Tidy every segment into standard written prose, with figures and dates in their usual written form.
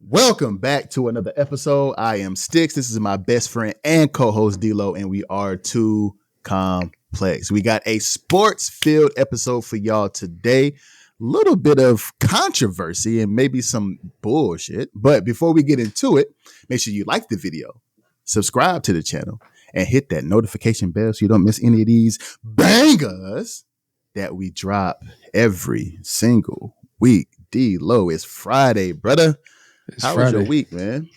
Welcome back to another episode. I am Sticks. This is my best friend and co-host D-Lo, and we are too complex. We got a sports-filled episode for y'all today. Little bit of controversy and maybe some bullshit. But before we get into it, make sure you like the video, subscribe to the channel, and hit that notification bell so you don't miss any of these bangers that we drop every single week. D-Lo, it's Friday, brother. How was your week, man?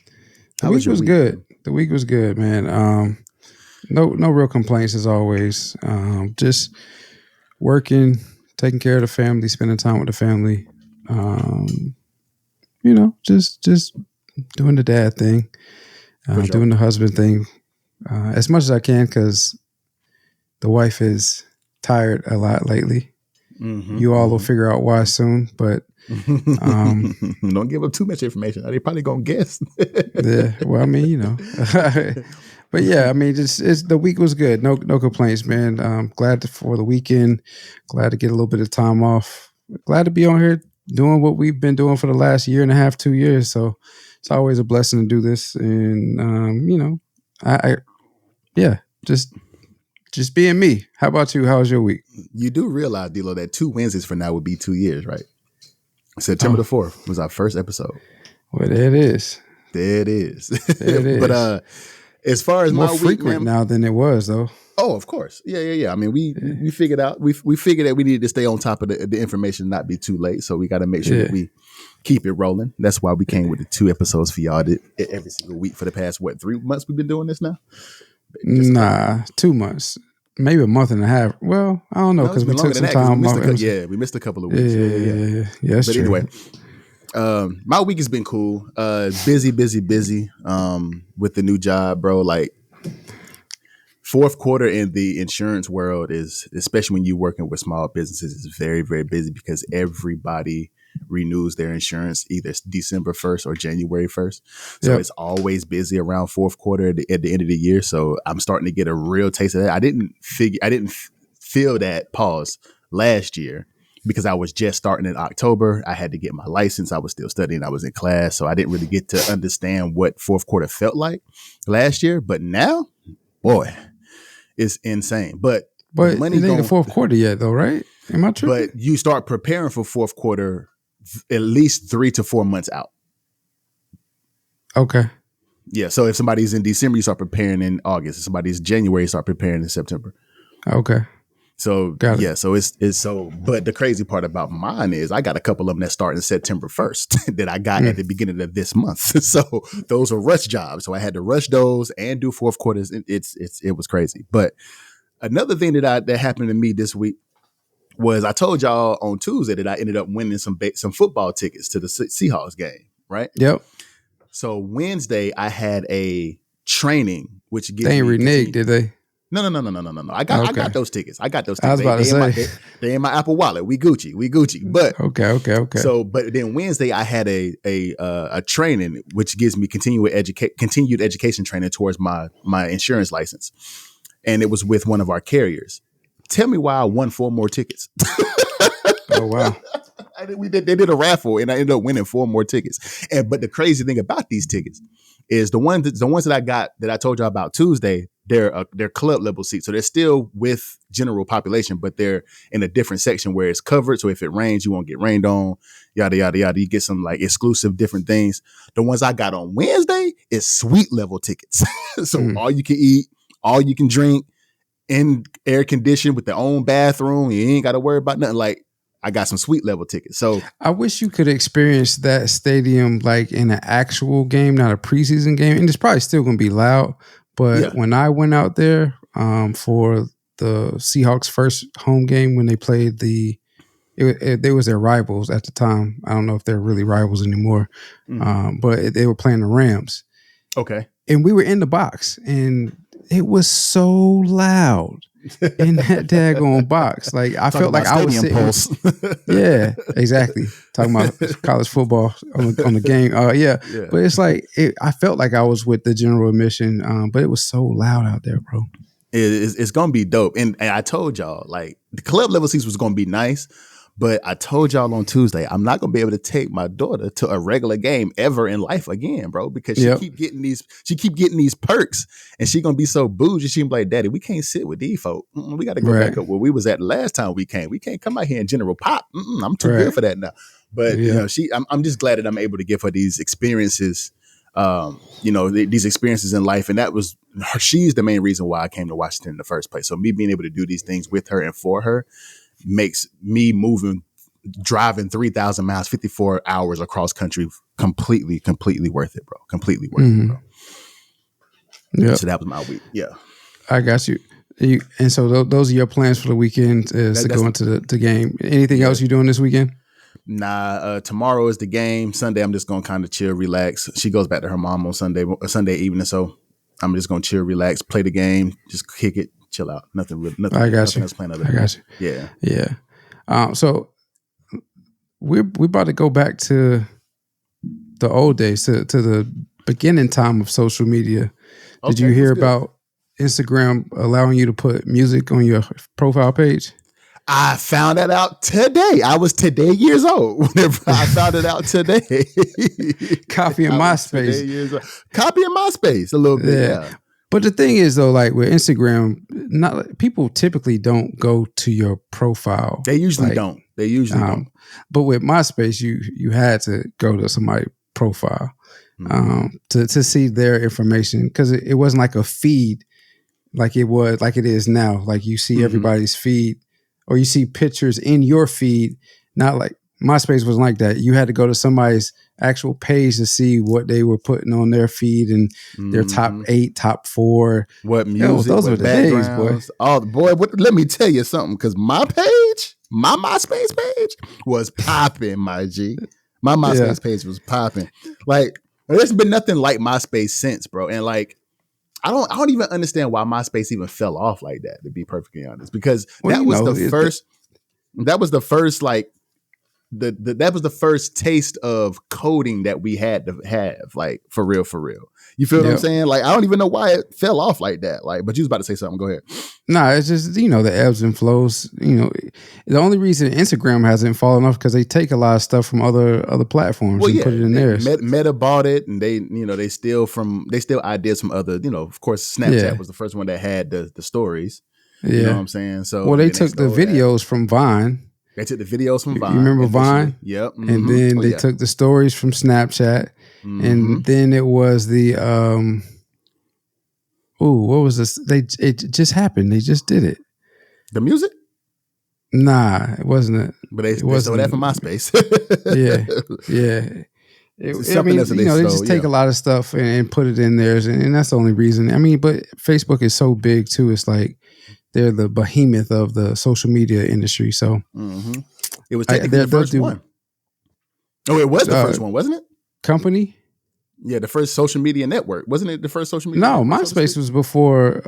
The week was good. The week was good, man. No real complaints as always. Just working, taking care of the family, spending time with the family. Just doing the dad thing, doing the husband thing as much as I can because the wife is tired a lot lately. You all will figure out why soon, but don't give up too much information. They probably gonna guess. Yeah, well, I mean, but yeah, I mean, it's the week was good. No complaints, man. Glad for the weekend. Glad to get a little bit of time off. Glad to be on here doing what we've been doing for the last year and a half, 2 years. So it's always a blessing to do this, and just being me. How about you? How was your week? You do realize, D-Lo, that 2 Wednesdays from now would be 2 years, right? September the 4th was our first episode. Well, there it is. There it is. But as far as more my frequent week, now than it was, though. Oh, of course. Yeah. I mean, we figured out we figured that we needed to stay on top of the information, not be too late. So we got to make sure that we keep it rolling. That's why we came with the 2 episodes for y'all every single week for the past 3 months we've been doing this now. 2 months. Maybe a month and a half. Well, I don't know because we took some time off. We missed a couple of weeks. Yeah. But anyway, my week has been cool. Busy with the new job, bro. Like fourth quarter in the insurance world is, especially when you're working with small businesses, is very, very busy because everybody renews their insurance either December 1st or January 1st. So It's always busy around fourth quarter at the end of the year. So I'm starting to get a real taste of that. I didn't feel that pause last year because I was just starting in October. I had to get my license. I was still studying. I was in class. So I didn't really get to understand what fourth quarter felt like last year. But now, boy, it's insane. But money it ain't the fourth quarter yet though, right? Am I true? But you start preparing for fourth quarter at least 3 to 4 months out. Okay. Yeah. So if somebody's in December, you start preparing in August. If somebody's January, you start preparing in September. Okay. So so it's so. But the crazy part about mine is I got a couple of them that start in September 1st that I got at the beginning of this month. So those are rush jobs. So I had to rush those and do fourth quarters. It was crazy. But another thing that happened to me this week was I told y'all on Tuesday that I ended up winning some football tickets to the Seahawks game, right? Yep. So Wednesday I had a training, which gives they ain't reneged, did they? No. I got those tickets. I was about to say they in my Apple Wallet. We Gucci. But okay. So, but then Wednesday I had a training which gives me continued education training towards my insurance license, and it was with one of our carriers. Tell me why I won 4 more tickets. Oh, wow. They did a raffle and I ended up winning 4 more tickets. But the crazy thing about these tickets is the ones that I got that I told y'all about Tuesday, they're club level seats. So they're still with general population, but they're in a different section where it's covered. So if it rains, you won't get rained on, yada, yada, yada. You get some like exclusive different things. The ones I got on Wednesday is suite level tickets. So all you can eat, all you can drink, in air conditioned with their own bathroom. You ain't got to worry about nothing. Like I got some suite level tickets. So I wish you could experience that stadium like in an actual game, not a preseason game. And it's probably still going to be loud. But when I went out there for the Seahawks' first home game when they played they was their rivals at the time. I don't know if they're really rivals anymore. But they were playing the Rams. Okay. And we were in the box and it was so loud in that daggone box. Like I felt like I was sitting. Pulse. Yeah, exactly. Talking about college football on the game. But it's like I felt like I was with the general admission. But it was so loud out there, bro. It's gonna be dope. And I told y'all like the club level seats was gonna be nice, But I told y'all on Tuesday, I'm not gonna be able to take my daughter to a regular game ever in life again, bro, because she keep getting these perks, and she gonna be so bougie. She gonna be like, Daddy, we can't sit with these folk. We got to go back up where we was at the last time we came. We can't come out here in General Pop. I'm too good for that now. But you know, I'm just glad that I'm able to give her these experiences. These experiences in life, and she's the main reason why I came to Washington in the first place. So me being able to do these things with her and for her makes me driving 3,000 miles, 54 hours across country completely worth it, bro. Completely worth it, bro. Yeah. So that was my week. Yeah, I got you. And so those are your plans for the weekend is to go into the game. Anything else you doing this weekend? Nah, tomorrow is the game. Sunday, I'm just gonna kind of chill, relax. She goes back to her mom on Sunday evening, so I'm just gonna chill, relax, play the game, just kick it, chill out. Nothing. I got you. Else planned other than that. Yeah. So we're about to go back to the old days, to the beginning time of social media. Did you hear about Instagram allowing you to put music on your profile page? I found that out today. I was today years old whenever I found it out today. Copying MySpace. Copying MySpace a little bit. Yeah. But the thing is, though, like with Instagram, people typically don't go to your profile. They usually don't. But with MySpace, you had to go to somebody's profile to see their information, because it wasn't like a feed like it is now. Like you see everybody's feed. Or you see pictures in your feed, not like MySpace wasn't like that. You had to go to somebody's actual page to see what they were putting on their feed and their top 8, top 4. What music? Those were the days, boy. Oh, boy! Let me tell you something, because my MySpace page was popping, my G. My MySpace page was popping. Like there's been nothing like MySpace since, bro. And like, I don't even understand why MySpace even fell off like that, to be perfectly honest, because that was the first taste of coding that we had to have, like for real. You feel what I'm saying? Like, I don't even know why it fell off like that. Like, but you was about to say something. Go ahead. Nah, it's just, the ebbs and flows. The only reason Instagram hasn't fallen off because they take a lot of stuff from other platforms and put it in theirs. Meta bought it, and they steal ideas from other. Of course, Snapchat was the first one that had the stories. You know what I'm saying? So they took the videos from Vine. They took the videos from Vine. You remember Vine? Yep. Mm-hmm. And then they took the stories from Snapchat. Mm-hmm. And then it was the what was this? It just happened. They just did it. The music? Nah, it wasn't it. But they stole that from MySpace. yeah. They just take a lot of stuff and put it in theirs, and that's the only reason. I mean, but Facebook is so big too. It's like they're the behemoth of the social media industry. So it was technically the first one. Oh, it was the first one, wasn't it? Company? Yeah, the first social media network. Wasn't it the first social media network? No, MySpace was before.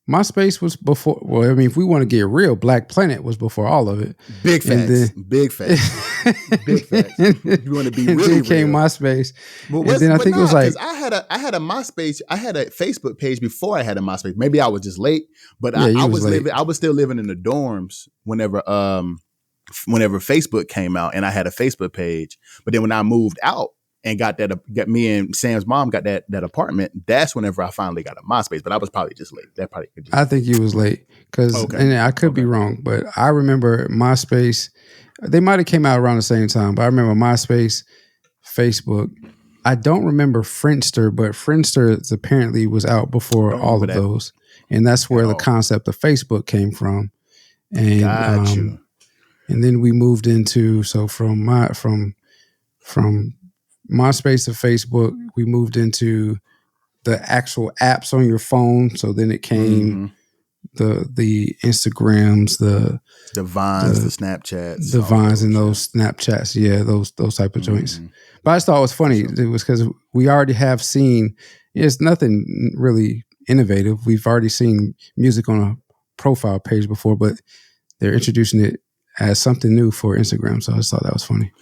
MySpace was before. Well, I mean, if we want to get real, Black Planet was before all of it. Big facts. Big facts. Big facts. You want to be really then came real. MySpace. And then I think it was like I had a MySpace. I had a Facebook page before I had a MySpace. Maybe I was just late, but I was still living in the dorms whenever Facebook came out, and I had a Facebook page. But then when I moved out and got me and Sam's mom got that apartment, that's whenever I finally got a MySpace. But I was probably just late. I think you was late and I could be wrong, but I remember MySpace. They might have came out around the same time, but I remember MySpace, Facebook. I don't remember Friendster, but Friendster apparently was out before all of those, and that's where the concept of Facebook came from. And got you. And then we moved into from MySpace to Facebook, we moved into the actual apps on your phone. So then it came the Instagrams, the Vines, the Snapchats, the Vines, and those Snapchats. Yeah, those type of joints. But I just thought it was funny. It was because we already have seen. It's nothing really innovative. We've already seen music on a profile page before, but they're introducing it as something new for Instagram. So I just thought that was funny.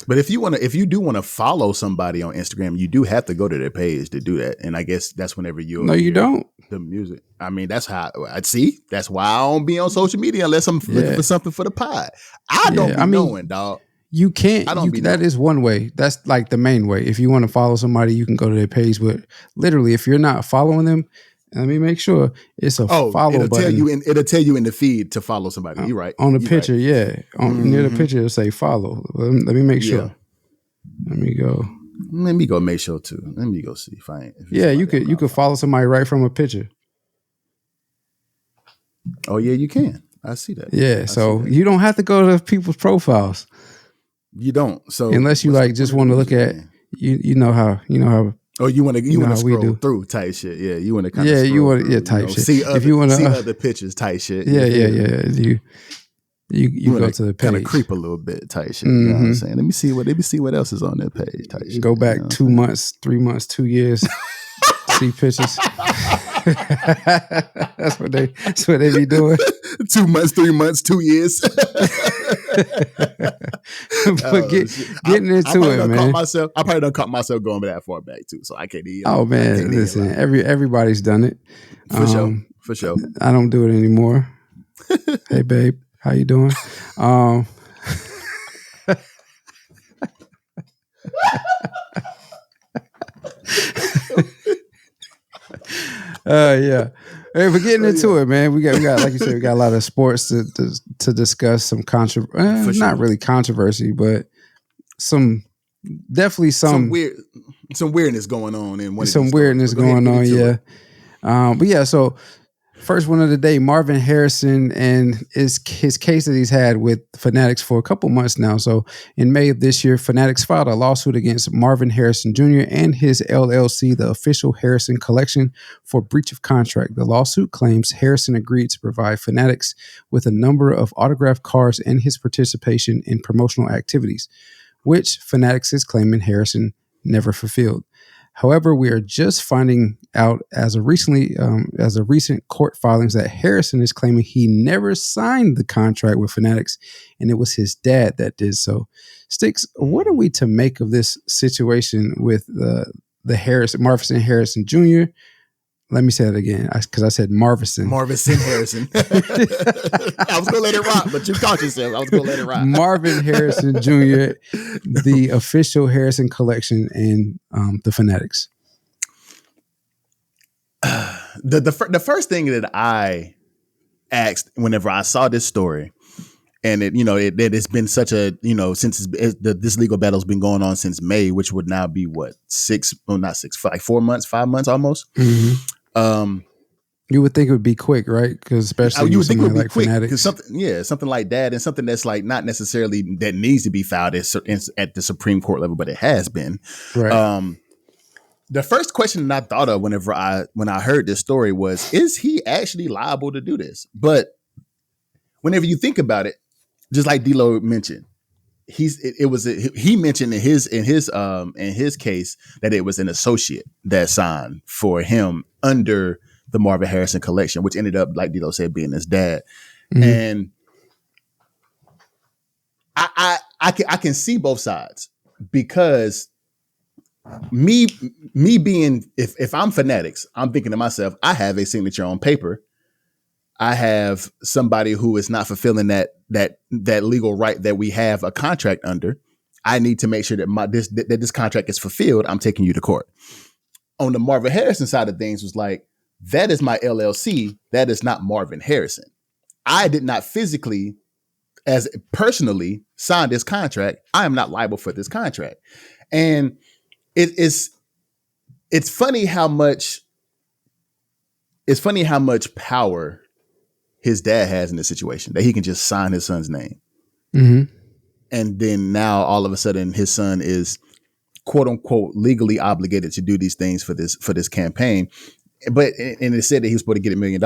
But if you do want to follow somebody on Instagram, you do have to go to their page to do that. And I guess that's whenever you don't. The music. I mean, that's how I'd see. That's why I don't be on social media unless I'm looking for something for the pod. I don't be knowing, dog. You can't. That is one way. That's like the main way. If you want to follow somebody, you can go to their page. But literally, if you're not following them, let me make sure it's a follow button. It'll tell you in the feed to follow somebody. You're right. On the picture, right. Near the picture, it'll say follow. Let me make sure. Let me go. Let me go make sure too. Let me go see if I ain't. You could follow somebody right from a picture. Oh yeah, you can. I see that. Yeah, so you don't have to go to people's profiles. You don't. So unless you just want to look at you know how. Oh, you want to scroll through type shit. Yeah, you want to kind of you want type shit. See other, if you want to see other pictures type shit. Yeah. You go to the page. Kind of creep a little bit type shit. You know what I'm saying? Let me see what else is on that page type shit. Go back 2 months, 3 months, 2 years. See pictures. That's what they be doing. 2 months, 3 months, 2 years. But getting into it, man. I probably done caught myself going that far back too, so I can't even. Oh man, listen, everybody's done it. For sure. I don't do it anymore. Hey babe, how you doing? Yeah. Hey, we're getting into it, man. We got like you said, we got a lot of sports to discuss. Some not really controversy, but some weirdness going on, and some weirdness going on. Yeah. But yeah, so first one of the day, Marvin Harrison and his case that he's had with Fanatics for a couple months now. So in May of this year, Fanatics filed a lawsuit against Marvin Harrison Jr. and his LLC, the Official Harrison Collection, for breach of contract. The lawsuit claims Harrison agreed to provide Fanatics with a number of autographed cards and his participation in promotional activities, which Fanatics is claiming Harrison never fulfilled. However, we are just finding out as of recent court filings that Harrison is claiming he never signed the contract with Fanatics, and it was his dad that did so. Sticks, what are we to make of this situation with the Marvin Harrison Jr.? Let me say that again, because I said Marvin. Marvin Harrison. I was going to let it rock, but you caught yourself. I was going to let it rock. Marvin Harrison Jr., the Official Harrison Collection, and the Fanatics. The first thing that I asked whenever I saw this story, and it's been such a, since this legal battle's been going on since May, which would now be what, 5 months almost. Mm-hmm. You would think it would be quick, right? Because especially you would think it would be quick Fanatics. Something like that, and something that's like not necessarily that needs to be filed at the Supreme Court level, but it has been. Right. The first question that I thought of when I heard this story was, is he actually liable to do this? But whenever you think about it, just like D-Lo mentioned, he mentioned in his case that it was an associate that signed for him under the Marvin Harrison Collection, which ended up, like D-Lo said, being his dad. Mm-hmm. And I can see both sides, because me being, if I'm Fanatics, I'm thinking to myself, I have a signature on paper. I have somebody who is not fulfilling that legal right that we have a contract under. I need to make sure that this contract is fulfilled. I'm taking you to court. On the Marvin Harrison side of things, was like, that is my LLC. That is not Marvin Harrison. I did not physically, as personally, sign this contract. I am not liable for this contract. And it's funny how much power his dad has in this situation, that he can just sign his son's name. Mm-hmm. And then now all of a sudden his son is quote unquote legally obligated to do these things for this campaign. But and it said that he was supposed to get $1 million.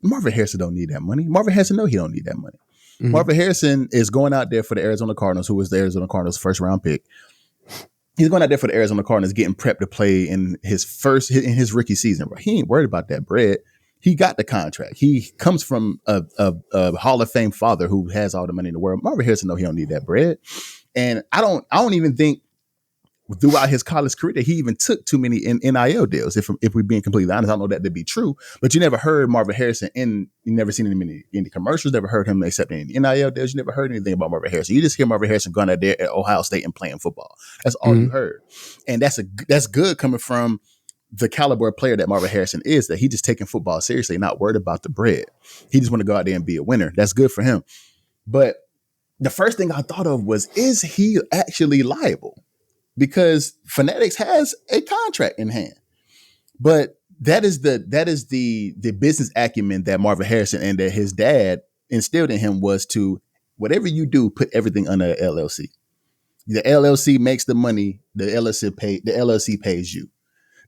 Marvin Harrison don't need that money. Marvin Harrison he don't need that money. Mm-hmm. Marvin Harrison is going out there for the Arizona Cardinals, who was the Arizona Cardinals' first round pick. He's going out there for the Arizona Cardinals, getting prepped to play in his rookie season. He ain't worried about that bread. He got the contract. He comes from a Hall of Fame father who has all the money in the world. Marvin Harrison he don't need that bread. And I don't even think throughout his college career that he even took too many NIL deals. If we're being completely honest, I don't know that to be true. But you never heard Marvin Harrison you never seen him in any commercials, never heard him accept any NIL deals. You never heard anything about Marvin Harrison. You just hear Marvin Harrison going out there at Ohio State and playing football. That's all you heard. And that's good coming from the caliber of player that Marvin Harrison is, that he just taking football seriously, not worried about the bread. He just want to go out there and be a winner. That's good for him. But the first thing I thought of was, is he actually liable? Because Fanatics has a contract in hand. But that is the business acumen that Marvin Harrison and that his dad instilled in him, was to, whatever you do, put everything under an LLC. The LLC makes the money, the LLC pays you.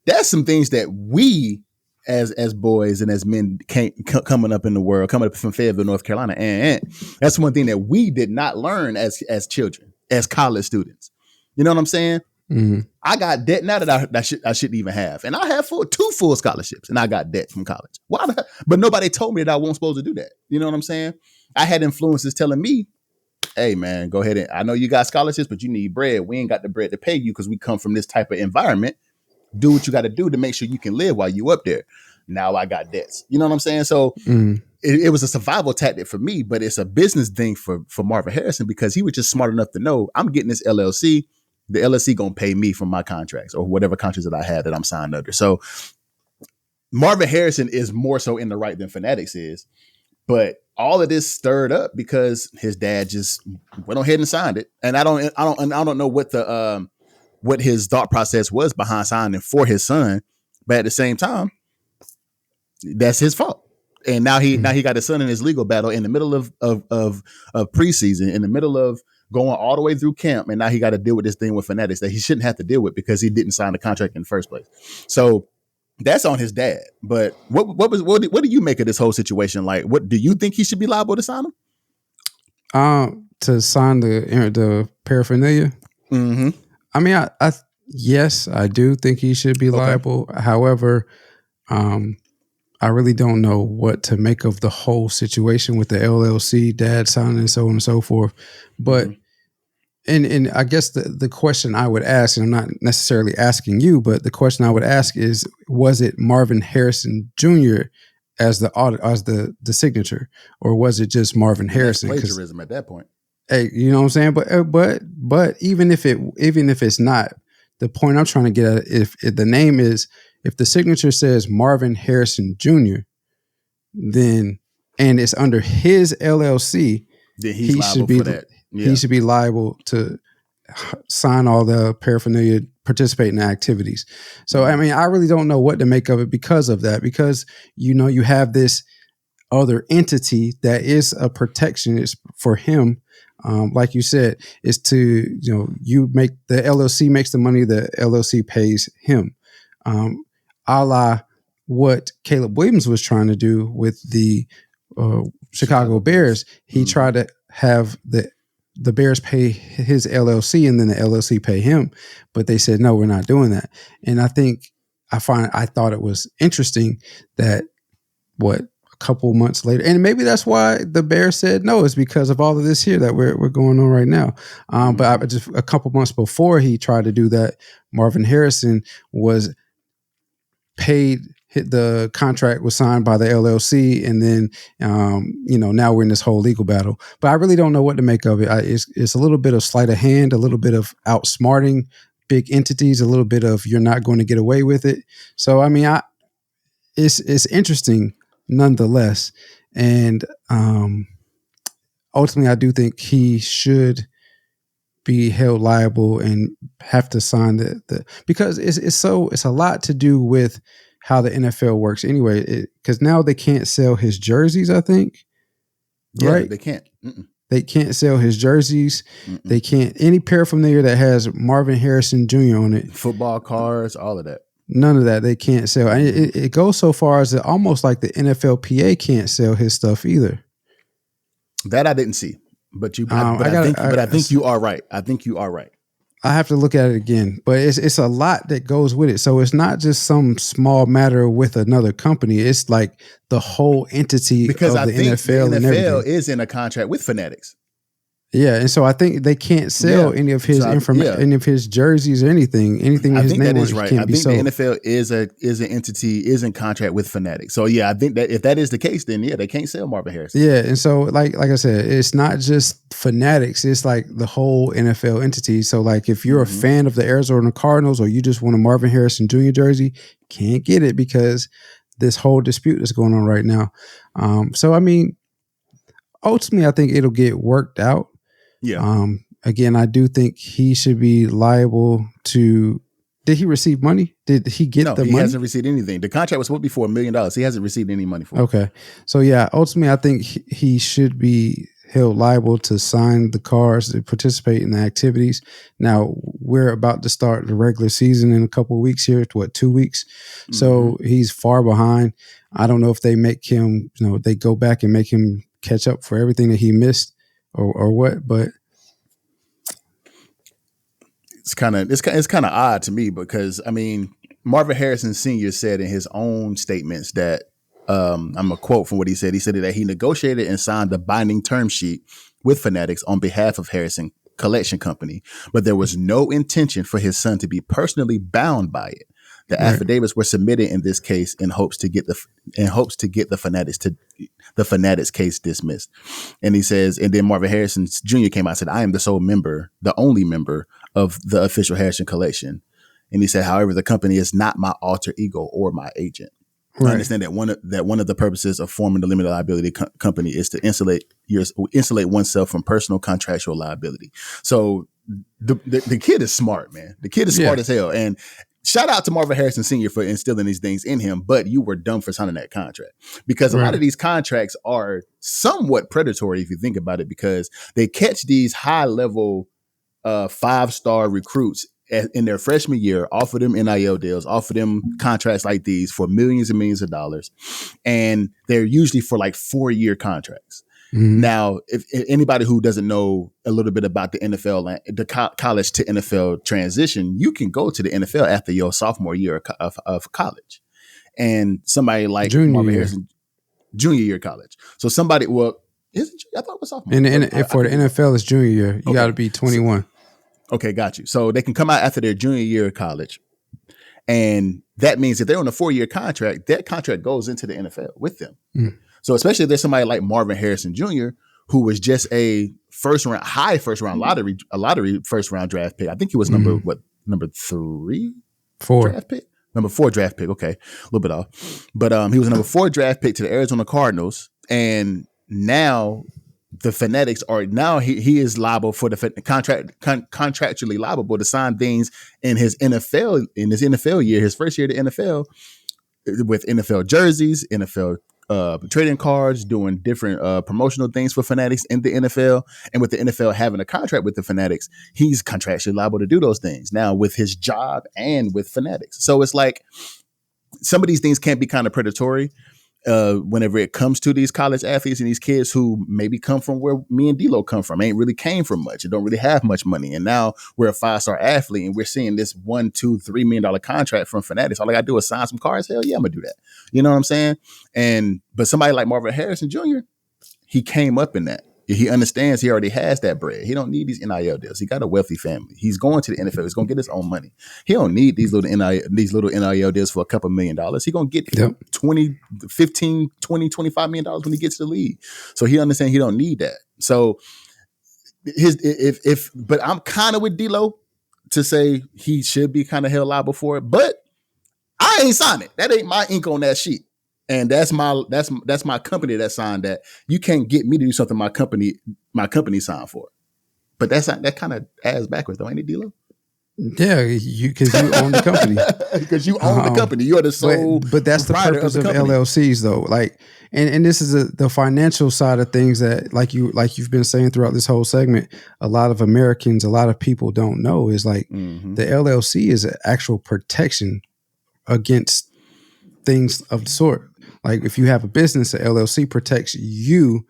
That's some things that we as boys and as men coming up in the world, coming up from Fayetteville, North Carolina, and that's one thing that we did not learn as children, as college students. You know what I'm saying? Mm-hmm. I got debt now that I shouldn't even have. And I have 2 full scholarships and I got debt from college. Why? But nobody told me that I wasn't supposed to do that. You know what I'm saying? I had influences telling me, hey man, go ahead, and I know you got scholarships, but you need bread. We ain't got the bread to pay you because we come from this type of environment. Do what you got to do to make sure you can live while you up there. Now I got debts. You know what I'm saying? So it was a survival tactic for me, but it's a business thing for Marvin Harrison, because he was just smart enough to know, I'm getting this LLC. The LLC going to pay me for my contracts or whatever contracts that I have that I'm signed under. So Marvin Harrison is more so in the right than Fanatics is. But all of this stirred up because his dad just went ahead and signed it. And I don't know what his thought process was behind signing for his son. But at the same time, that's his fault. And now he got his son in his legal battle in the middle of preseason, in the middle of going all the way through camp, and now he got to deal with this thing with Fanatics that he shouldn't have to deal with because he didn't sign the contract in the first place. So that's on his dad. But what do you make of this whole situation? Like, what do you think he should be liable to sign him? To sign the paraphernalia. Mm-hmm. I mean, I yes, I do think he should be liable. However, I really don't know what to make of the whole situation with the LLC, dad signing, and so on and so forth. But, and I guess the question I would ask, and I'm not necessarily asking you, but the question I would ask is, was it Marvin Harrison Jr. as the signature, or was it just Marvin Harrison? Plagiarism at that point. Hey, you know what I'm saying? But even if it's not, the point I'm trying to get at, if the name is, if the signature says Marvin Harrison Jr., then, and it's under his LLC, then he's liable for that. Yeah. He should be liable to sign all the paraphernalia, participate in the activities. So, I mean, I really don't know what to make of it because of that, because, you know, you have this other entity that is a protection for him. Like you said, is to, you know, the LLC makes the money, the LLC pays him. A la what Caleb Williams was trying to do with the Chicago Bears. He tried to have the Bears pay his LLC and then the LLC pay him, but they said, no, we're not doing that. And I thought it was interesting that a couple months later, and maybe that's why the Bears said no, is because of all of this here that we're going on right now. But just a couple months before he tried to do that, Marvin Harrison was paid, the contract was signed by the LLC, and then now we're in this whole legal battle. But I really don't know what to make of it. It's a little bit of sleight of hand, a little bit of outsmarting big entities, a little bit of you're not going to get away with it. So I mean, it's interesting nonetheless, and ultimately, I do think he should be held liable and have to sign the because it's a lot to do with how the NFL works anyway, because now they can't sell his jerseys, I think. Yeah, right? They can't. They can't sell his jerseys. They can't, any paraphernalia that has Marvin Harrison Jr. on it. Football cards, all of that. None of that they can't sell. And it goes so far as almost like the NFLPA can't sell his stuff either. That I didn't see. But I think you are right. I think you are right. I have to look at it again, but it's a lot that goes with it. So it's not just some small matter with another company. It's like the whole entity because of the NFL. The NFL and everything is in a contract with Fanatics. Yeah, and so I think they can't sell any of his information, any of his jerseys or anything with his name on it. Right. I think the NFL is an entity, is in contract with Fanatics. So yeah, I think that if that is the case, then yeah, they can't sell Marvin Harrison. Yeah, and so like I said, it's not just Fanatics; it's like the whole NFL entity. So like, if you're a fan of the Arizona Cardinals or you just want a Marvin Harrison Jr. jersey, can't get it because this whole dispute that's going on right now. So I mean, ultimately, I think it'll get worked out. Yeah. Again, I do think he should be liable to. Did he receive money? Did he get the money? No, he hasn't received anything. The contract was supposed to be for $1 million. He hasn't received any money for it. Okay. So yeah, ultimately, I think he should be held liable to sign the cards, to participate in the activities. Now we're about to start the regular season in a couple of weeks here. 2 weeks. So he's far behind. I don't know if they make him, they go back and make him catch up for everything that he missed. Or what, but it's kind of odd to me because I mean Marvin Harrison Sr. said in his own statements that I'm gonna quote from what he said. He said that he negotiated and signed the binding term sheet with Fanatics on behalf of Harrison Collection Company, but there was no intention for his son to be personally bound by it. The affidavits were submitted in this case in hopes to get the Fanatics case dismissed. And he says, and then Marvin Harrison Jr. came out and said, "I am the only member of the official Harrison collection." And he said, "However, the company is not my alter ego or my agent." Right. I understand that one of the purposes of forming the limited liability company is to insulate oneself from personal contractual liability. So the kid is smart, man. The kid is smart as hell. And shout out to Marvin Harrison Sr. for instilling these things in him, but you were dumb for signing that contract because a lot of these contracts are somewhat predatory if you think about it, because they catch these high level 5-star recruits in their freshman year, offer them NIL deals, offer them contracts like these for millions and millions of dollars. And they're usually for like 4-year contracts. Now, if anybody who doesn't know a little bit about the NFL, the college to NFL transition, you can go to the NFL after your sophomore year of college. And somebody like Marvin Harrison, junior year college. So somebody, I thought it was sophomore. And for the NFL, it's junior year. You got to be 21. Okay, got you. So they can come out after their junior year of college. And that means if they're on a 4-year contract, that contract goes into the NFL with them. So especially if there's somebody like Marvin Harrison Jr., who was just a high first round lottery first round draft pick. I think he was number 3? 4 draft pick? Number 4 draft pick. Okay. A little bit off. But he was a number 4 draft pick to the Arizona Cardinals. And now the Fanatics he is liable for the contractually liable to sign things in his NFL year, his first year of the NFL, with NFL jerseys, NFL trading cards, doing different promotional things for Fanatics in the NFL. And with the NFL having a contract with the Fanatics, he's contractually liable to do those things now with his job and with Fanatics. So it's like some of these things can be kind of predatory whenever it comes to these college athletes and these kids who maybe come from where me and D-Lo come from, ain't really came from much and don't really have much money. And now we're a 5-star athlete and we're seeing this $1, $2, $3 million contract from Fanatics. All I got to do is sign some cards. Hell yeah, I'm gonna do that. You know what I'm saying? But somebody like Marvin Harrison Jr., he came up in that. He understands he already has that bread. He don't need these NIL deals. He got a wealthy family. He's going to the NFL. He's going to get his own money. He don't need these little NIL deals for a couple $1 million. He's going to get 20, 15, 20, $25 million when he gets to the league. So he understands he don't need that. So but I'm kind of with D-Lo to say he should be kind of held liable for it, but I ain't signed it. That ain't my ink on that sheet. And that's my company that signed that. You can't get me to do something my company signed for. But that kind of ass backwards, though, ain't it, D-Lo? Yeah, because you own the company. Because you own the company. You are the sole. But that's the purpose of LLCs, though. Like, and this is the financial side of things that, like you've been saying throughout this whole segment, a lot of Americans, a lot of people don't know is like the LLC is an actual protection against things of the sort. Like if you have a business, the LLC protects you,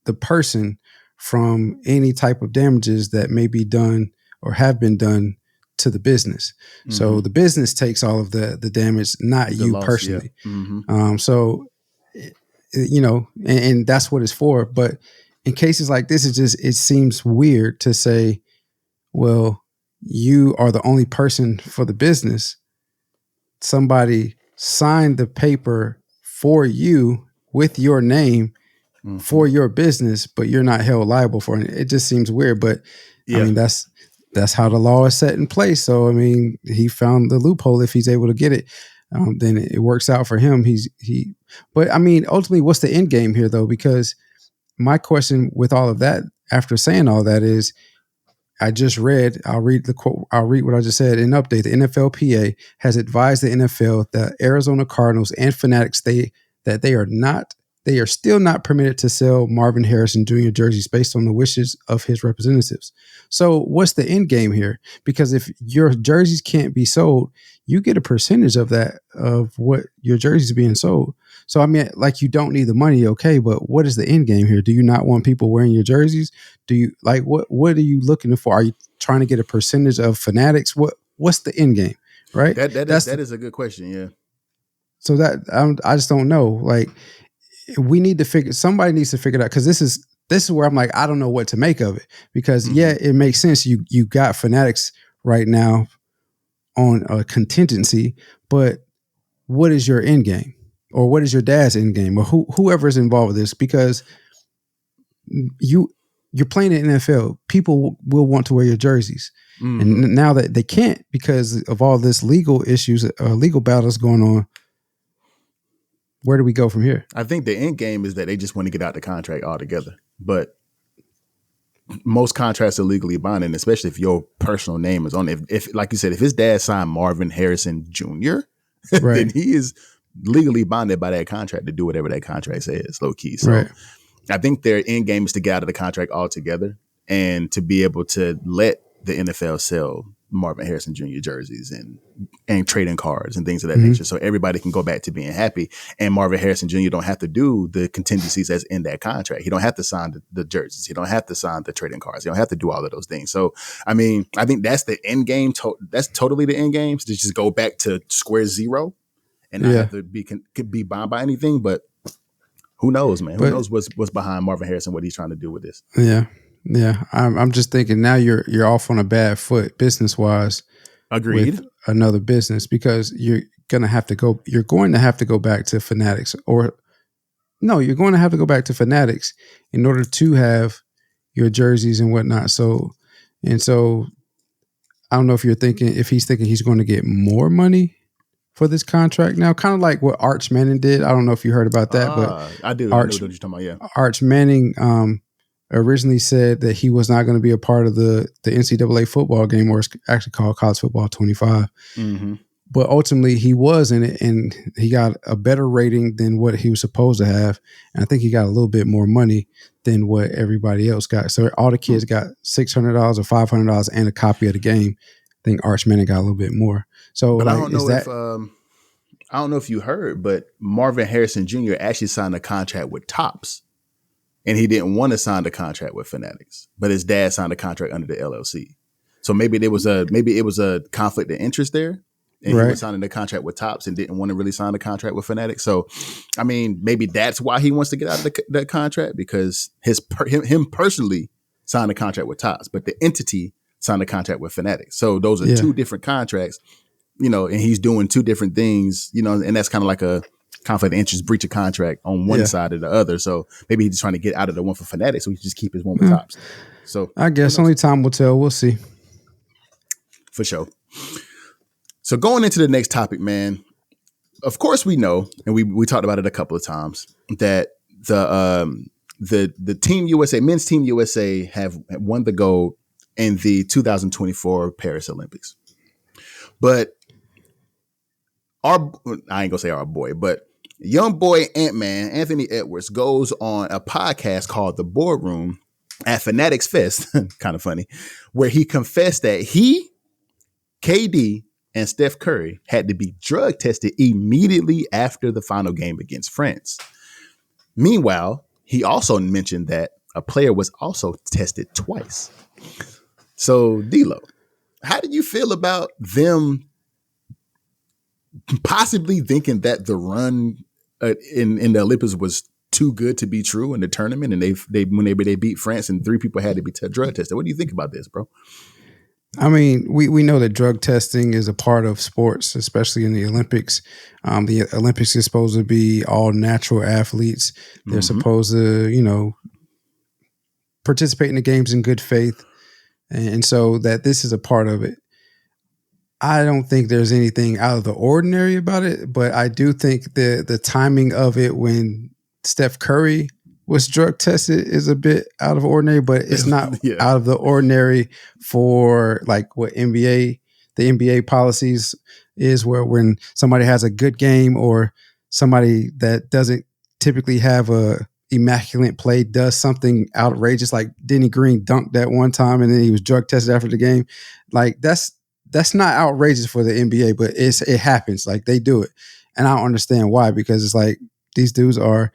the person, from any type of damages that may be done or have been done to the business. So the business takes all of the damage, not you personally. So, and that's what it's for. But in cases like this, it seems weird to say, well, you are the only person for the business. Somebody signed the paper for you with your name for your business, but you're not held liable for it. It just seems weird. But I mean, that's how the law is set in place. So I mean, he found the loophole. If he's able to get it, then it works out for him. But I mean, ultimately, what's the end game here, though? Because my question with all of that, after saying all that, is I just read, I'll read the quote, I'll read what I just said. In update, the NFLPA has advised the NFL that Arizona Cardinals and Fanatics, they are still not permitted to sell Marvin Harrison Jr. jerseys based on the wishes of his representatives. So what's the end game here? Because if your jerseys can't be sold, you get a percentage of that, of what your jerseys being sold. So I mean, like, you don't need the money, okay, but what is the end game here? Do you not want people wearing your jerseys? Do you like what are you looking for? Are you trying to get a percentage of Fanatics? What's the end game, right? That is a good question, yeah. So that I just don't know. Like, somebody needs to figure it out, because this is where I'm like, I don't know what to make of it, because yeah, it makes sense. You got Fanatics right now on a contingency, but what is your end game? Or what is your dad's end game, or whoever's involved with this? Because you're playing in the NFL, people will want to wear your jerseys, and now that they can't because of all this legal issues, legal battles going on, where do we go from here? I think the end game is that they just want to get out the contract altogether, but most contracts are legally binding, especially if your personal name is on it. If like you said, if his dad signed Marvin Harrison Jr., right, then he is legally bonded by that contract to do whatever that contract says, low key. So right. I think their end game is to get out of the contract altogether and to be able to let the NFL sell Marvin Harrison Jr. jerseys and trading cards and things of that nature. So everybody can go back to being happy. And Marvin Harrison Jr. don't have to do the contingencies that's in that contract. He don't have to sign the jerseys. He don't have to sign the trading cards. He don't have to do all of those things. So, I mean, I think that's the end game. That's totally the end game, to just go back to square zero and not have to be bound by anything. But who knows, man? Who knows what's behind Marvin Harrison, what he's trying to do with this? Yeah. Yeah. I'm just thinking now you're off on a bad foot business wise. Agreed. With another business, because you're going to have to go back to Fanatics, you're going to have to go back to Fanatics in order to have your jerseys and whatnot. So I don't know if he's thinking he's going to get more money for this contract now, kind of like what Arch Manning did. I don't know if you heard about that, but I do. I know what you're talking about. Yeah. Arch Manning originally said that he was not going to be a part of the NCAA football game, or it's actually called College Football 25. But ultimately he was in it, and he got a better rating than what he was supposed to have. And I think he got a little bit more money than what everybody else got. So all the kids got $600 or $500 and a copy of the game. I think Arch Manning got a little bit more. So, but I don't know if you heard, but Marvin Harrison Jr. actually signed a contract with Topps, and he didn't want to sign the contract with Fanatics, but his dad signed a contract under the LLC. So maybe it was a conflict of interest there, and he was signing the contract with Topps and didn't want to really sign the contract with Fanatics. So, I mean, maybe that's why he wants to get out of that contract, because him personally signed a contract with Topps, but the entity signed a contract with Fanatics. So those are two different contracts. And he's doing two different things, and that's kind of like a conflict of interest, breach of contract on one side or the other. So maybe he's just trying to get out of the one for Fanatics, so he can just keep his one with Topps. So I guess only time will tell. We'll see. For sure. So going into the next topic, man, of course we know, and we talked about it a couple of times, that the Team USA, men's Team USA, have won the gold in the 2024 Paris Olympics. But I ain't gonna say our boy, but young boy Ant-Man, Anthony Edwards, goes on a podcast called The Boardroom at Fanatics Fest, kind of funny, where he confessed that he, KD, and Steph Curry had to be drug tested immediately after the final game against France. Meanwhile, he also mentioned that a player was also tested twice. So, D-Lo, how do you feel about them possibly thinking that the run in the Olympics was too good to be true in the tournament, and they beat France and 3 people had to be drug tested. What do you think about this, bro? I mean, we know that drug testing is a part of sports, especially in the Olympics. The Olympics is supposed to be all natural athletes. They're supposed to, participate in the games in good faith. And so that this is a part of it. I don't think there's anything out of the ordinary about it, but I do think the timing of it when Steph Curry was drug tested is a bit out of ordinary, but it's not out of the ordinary for like what the NBA policies is, where when somebody has a good game or somebody that doesn't typically have a immaculate play does something outrageous, like Denny Green dunked that one time and then he was drug tested after the game. Like that's not outrageous for the NBA, but it happens. Like they do it. And I don't understand why, because it's like these dudes are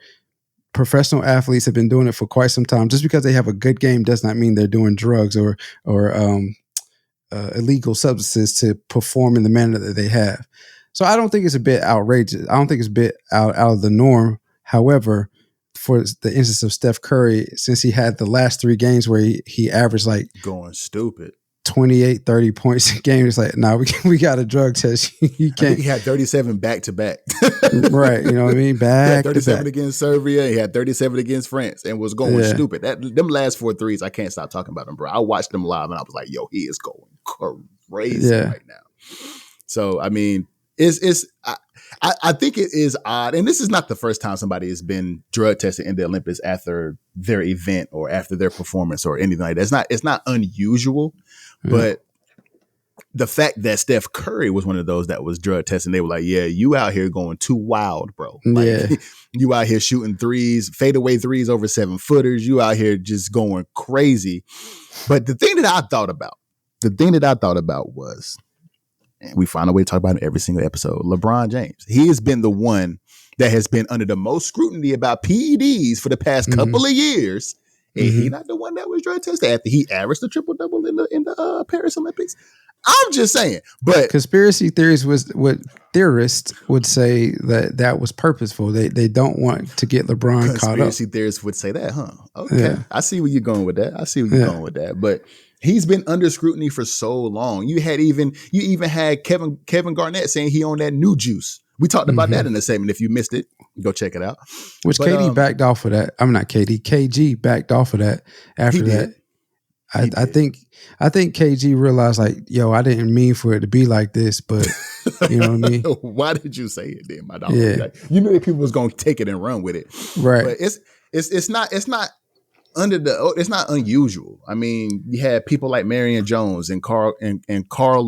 professional athletes, have been doing it for quite some time. Just because they have a good game does not mean they're doing drugs or illegal substances to perform in the manner that they have. So I don't think it's a bit outrageous. I don't think it's a bit out of the norm. However, for the instance of Steph Curry, since he had the last 3 games where he averaged like going stupid 28, 30 points a game, it's like, no, we got a drug test. You can't. I think he had 37 back to back. Right. You know what I mean? Back. He had 37 against Serbia. He had 37 against France and was going stupid. Them last 4 threes, I can't stop talking about them, bro. I watched them live and I was like, yo, he is going crazy right now. So, I mean, I think it is odd. And this is not the first time somebody has been drug tested in the Olympics after their event or after their performance or anything like that. It's not unusual. But the fact that Steph Curry was one of those that was drug tested, they were like, yeah, you out here going too wild, bro. Like, you out here shooting threes, fadeaway threes over 7-footers. You out here just going crazy. But the thing that I thought about was, and we find a way to talk about it every single episode, LeBron James. He has been the one that has been under the most scrutiny about PEDs for the past couple of years. And he not the one that was drug tested after he averaged a triple-double in the Paris Olympics. I'm just saying. But conspiracy theories was what theorists would say that was purposeful. They don't want to get LeBron caught up. Conspiracy theorists would say that, huh? Okay. Yeah. I see where you're going with that. But he's been under scrutiny for so long. You even had Kevin Garnett saying he on that new juice. We talked about that in the segment. If you missed it, go check it out. Which KD backed off of that. I'm not KD. KG backed off of that after that. I think KG realized, like, yo, I didn't mean for it to be like this, but you know what I mean? Why did you say it then, my dog? Yeah. Like, you knew that people was gonna take it and run with it. Right. But it's not unusual. I mean, you had people like Marion Jones and Carl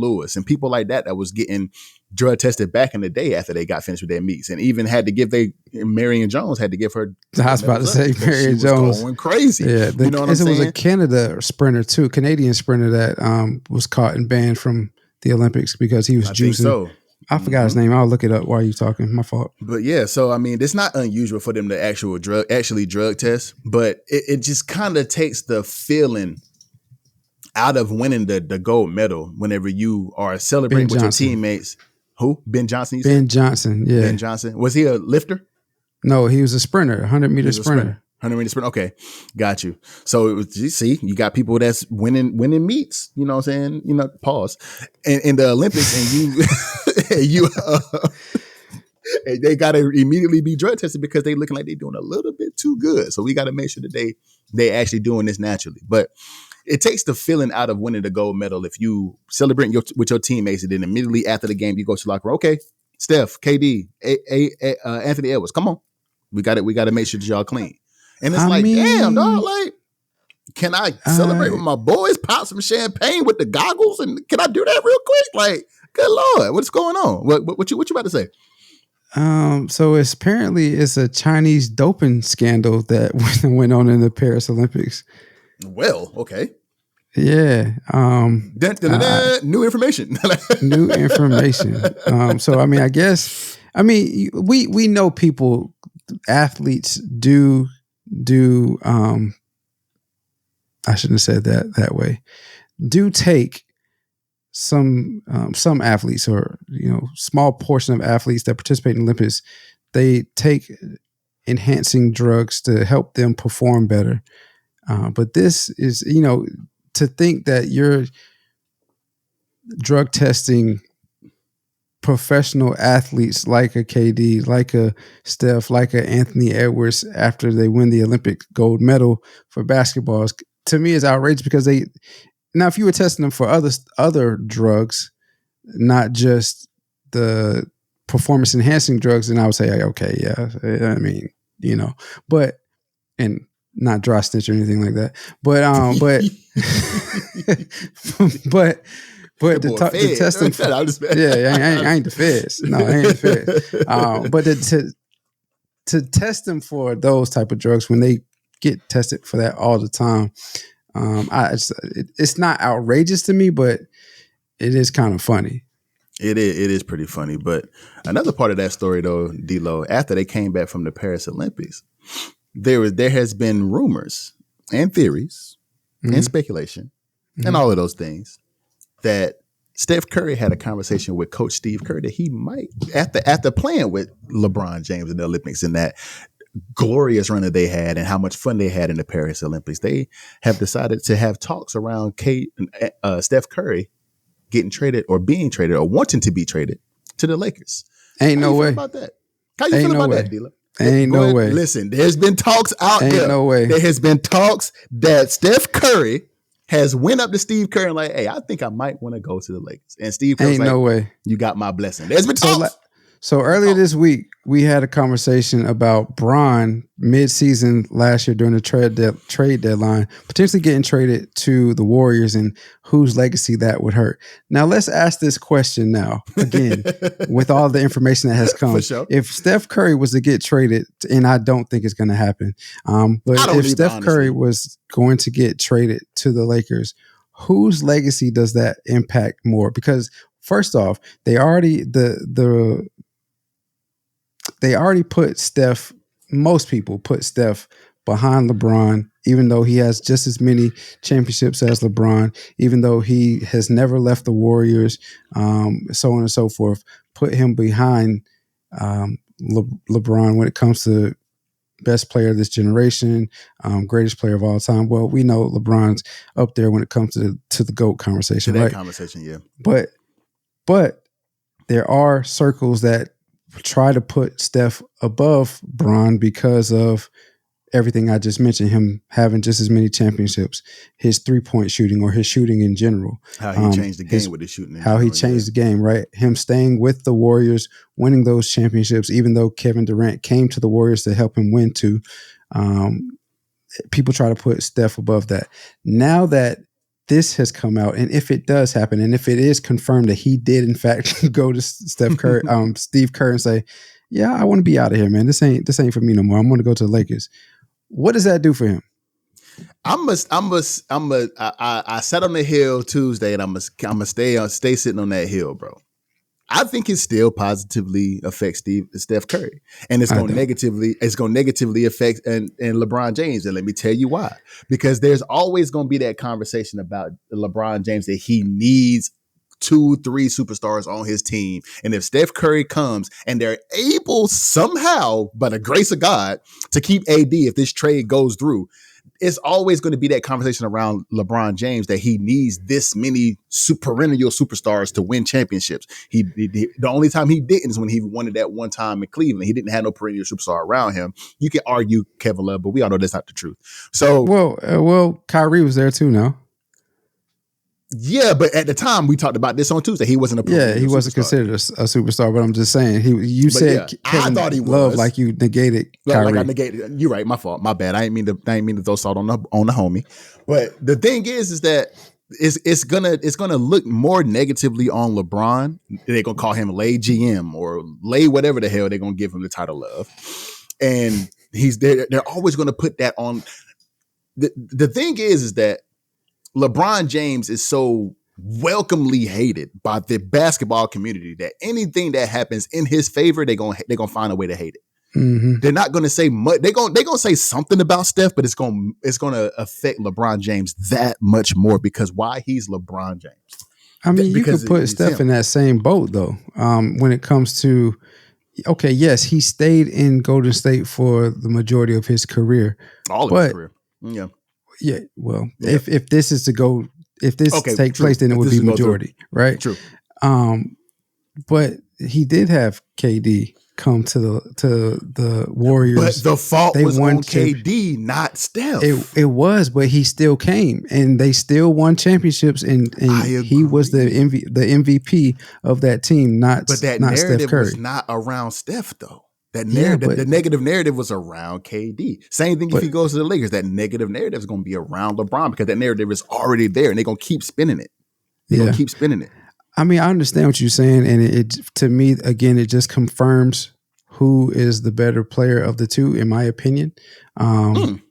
Lewis and people like that was getting drug tested back in the day after they got finished with their meets, and even had to give Marion Jones had to give her. I was about to say Marion Jones going crazy. Yeah, you know what I'm saying? It was a Canadian sprinter that was caught and banned from the Olympics because he was juicing. So. I forgot his name. I'll look it up while you're talking. My fault. But yeah, so I mean, it's not unusual for them to actually drug test, but it just kind of takes the feeling out of winning the gold medal whenever you are celebrating with your teammates. Who? Ben Johnson? Johnson, yeah. Ben Johnson. Was he a lifter? No, he was a sprinter, 100-meter sprinter. 100-meter sprint. Okay, got you. So it was, you see, you got people that's winning meets. You know what I'm saying? Pause. In the Olympics, and they got to immediately be drug tested because they looking like they're doing a little bit too good. So we got to make sure that they actually doing this naturally. But it takes the feeling out of winning the gold medal if you celebrate with your teammates and then immediately after the game you go to the locker room. Okay, Steph, KD, Anthony Edwards, come on, we got to make sure that y'all clean. And it's damn, dog, like, can I celebrate with my boys, pop some champagne with the goggles, and can I do that real quick? Like, good Lord, what's going on? What you about to say? So it's a Chinese doping scandal that went on in the Paris Olympics. Well, okay. Yeah. New information. New information. So, I mean, I guess, we know athletes do, I shouldn't have said that way, do take some athletes or, small portion of athletes that participate in Olympics, they take enhancing drugs to help them perform better. But this is, to think that you're drug testing professional athletes like a KD, like a Steph, like a Anthony Edwards after they win the Olympic gold medal for basketball, to me is outrageous, because now if you were testing them for other drugs, not just the performance enhancing drugs, then I would say, okay, yeah, I mean, but, and not dry stitch or anything like that, but to test them, I ain't the feds. No, I ain't the feds. But to test them for those type of drugs when they get tested for that all the time, it's not outrageous to me, but it is kind of funny. It is pretty funny. But another part of that story, though, D-Lo, after they came back from the Paris Olympics, there has been rumors and theories and speculation and all of those things that Steph Curry had a conversation with Coach Steve Kerr that he might, after playing with LeBron James in the Olympics and that glorious run that they had and how much fun they had in the Paris Olympics, they have decided to have talks around Steph Curry getting traded or being traded or wanting to be traded to the Lakers. Ain't no way about that. How you feel about that, D-Lo? Ain't no way. Listen, there's been talks out there. Ain't no way. There has been talks that Steph Curry has went up to Steve Kerr and like, hey, I think I might want to go to the Lakers. And Steve Kerr was like, no way. You got my blessing. There's been talks. So earlier this week, we had a conversation about Bron mid-season last year during the trade deadline, potentially getting traded to the Warriors and whose legacy that would hurt. Now, let's ask this question now, again, with all the information that has come. For sure. If Steph Curry was to get traded, and I don't think it's going to happen, but if Steph Curry was going to get traded to the Lakers, whose legacy does that impact more? Because first off, they already put Steph, most people put Steph behind LeBron, even though he has just as many championships as LeBron, even though he has never left the Warriors, so on and so forth, put him behind LeBron when it comes to best player of this generation, greatest player of all time. Well, we know LeBron's up there when it comes to the GOAT conversation, to that right? Conversation, yeah. But there are circles that try to put Steph above Bron because of everything I just mentioned, him having just as many championships, his 3-point shooting or his shooting in general. How he changed the game with his shooting. He changed the game, right? Him staying with the Warriors, winning those championships, even though Kevin Durant came to the Warriors to help him win too. People try to put Steph above that. Now that this has come out, and if it does happen, and if it is confirmed that he did in fact go to Steve Kerr and say, "Yeah, I want to be out of here, man. This ain't for me no more. I'm going to go to the Lakers." What does that do for him? I sat on the hill Tuesday, and I'm gonna stay sitting on that hill, bro. I think it still positively affects Steph Curry, and it's going to negatively affect and LeBron James. And let me tell you why. Because there's always going to be that conversation about LeBron James that he needs 2-3 superstars on his team. And if Steph Curry comes and they're able somehow, by the grace of God, to keep AD if this trade goes through, it's always going to be that conversation around LeBron James that he needs this many perennial superstars to win championships. The only time he didn't is when he won it that one time in Cleveland. He didn't have no perennial superstar around him. You can argue Kevin Love, but we all know that's not the truth. So, well, Kyrie was there too, no? Yeah, but at the time we talked about this on Tuesday. He wasn't a perennial he wasn't considered a superstar. But I'm just saying, you said Kevin I thought he was. Love like you negated Kyrie. Like I negated. You're right. My fault. My bad. I ain't mean to throw salt on the homie. But the thing is that it's gonna look more negatively on LeBron. They're gonna call him Lay GM or Lay whatever the hell they're gonna give him the title of, and they're always gonna put that on. The thing is that LeBron James is so welcomely hated by the basketball community that anything that happens in his favor, they're gonna find a way to hate it. Mm-hmm. They're not gonna say much. They're gonna say something about Steph, but it's gonna affect LeBron James that much more because why? He's LeBron James. I mean, you could put Steph in that same boat though. When it comes to, okay, yes, he stayed in Golden State for the majority of his career. All of his career. Yeah. Yeah. Well, if this is to go, if this take place, then it would be majority, right? True. But he did have KD come to the Warriors. But the fault was on KD, not Steph. It was, but he still came, and they still won championships, and he was the MVP of that team. Not that not narrative Steph Curry. was not around Steph though. That narrative, the negative narrative was around KD. Same thing if he goes to the Lakers. That negative narrative is going to be around LeBron because that narrative is already there, and they're going to keep spinning it. They're going to keep spinning it. I mean, I understand what you're saying, and it to me again, it just confirms who is the better player of the two, in my opinion. And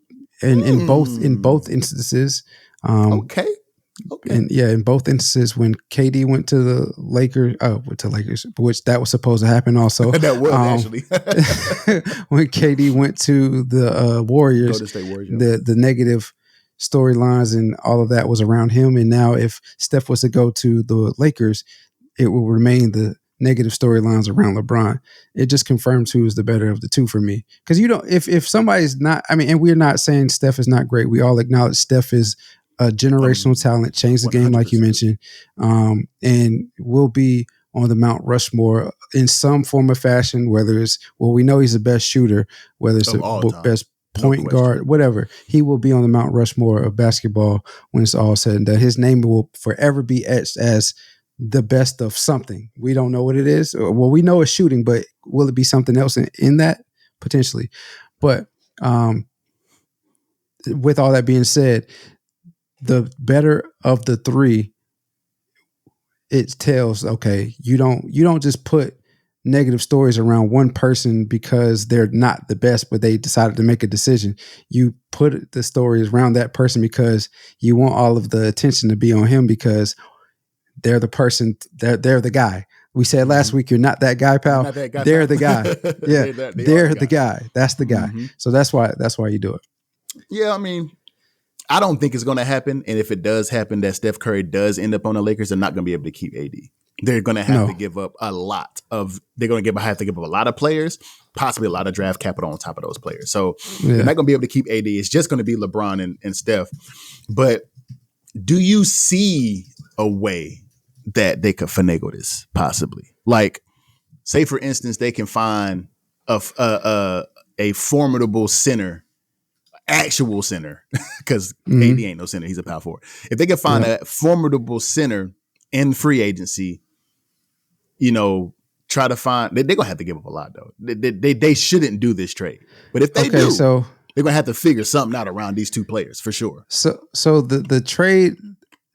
in both instances, okay. And in both instances, when KD went to the Lakers, which that was supposed to happen also. That was actually when KD went to the Warriors, Golden State Warriors, the negative storylines and all of that was around him. And now, if Steph was to go to the Lakers, it will remain the negative storylines around LeBron. It just confirms who is the better of the two for me. Because if somebody's not, I mean, and we're not saying Steph is not great. We all acknowledge Steph is a generational talent, changed the game 100%. Like you mentioned, and will be on the Mount Rushmore in some form or fashion, whether it's, we know he's the best shooter, whether it's the best point guard, whatever. He will be on the Mount Rushmore of basketball when it's all said and done. His name will forever be etched as the best of something. We don't know what it is. Well, we know it's shooting, but will it be something else in that? Potentially. But with all that being said, the better of the three, it tells, okay, you don't just put negative stories around one person because they're not the best, but they decided to make a decision. You put the stories around that person because you want all of the attention to be on him because they're the person, they're the guy. We said last week, you're not that guy, pal. They're the guy. Yeah, they're the guy. That's the guy. Mm-hmm. So that's why you do it. Yeah, I mean, I don't think it's going to happen. And if it does happen that Steph Curry does end up on the Lakers, they're not going to be able to keep AD. They're going to have to give up a lot of, have to give up a lot of players, possibly a lot of draft capital on top of those players. So they're not going to be able to keep AD. It's just going to be LeBron and Steph. But do you see a way that they could finagle this possibly? Like, say for instance, they can find a formidable center, actual center, because AD ain't no center. He's a power forward. If they can find a formidable center in free agency, try to find, they're going to have to give up a lot though. They shouldn't do this trade. But if they do, so they're going to have to figure something out around these two players for sure. So the trade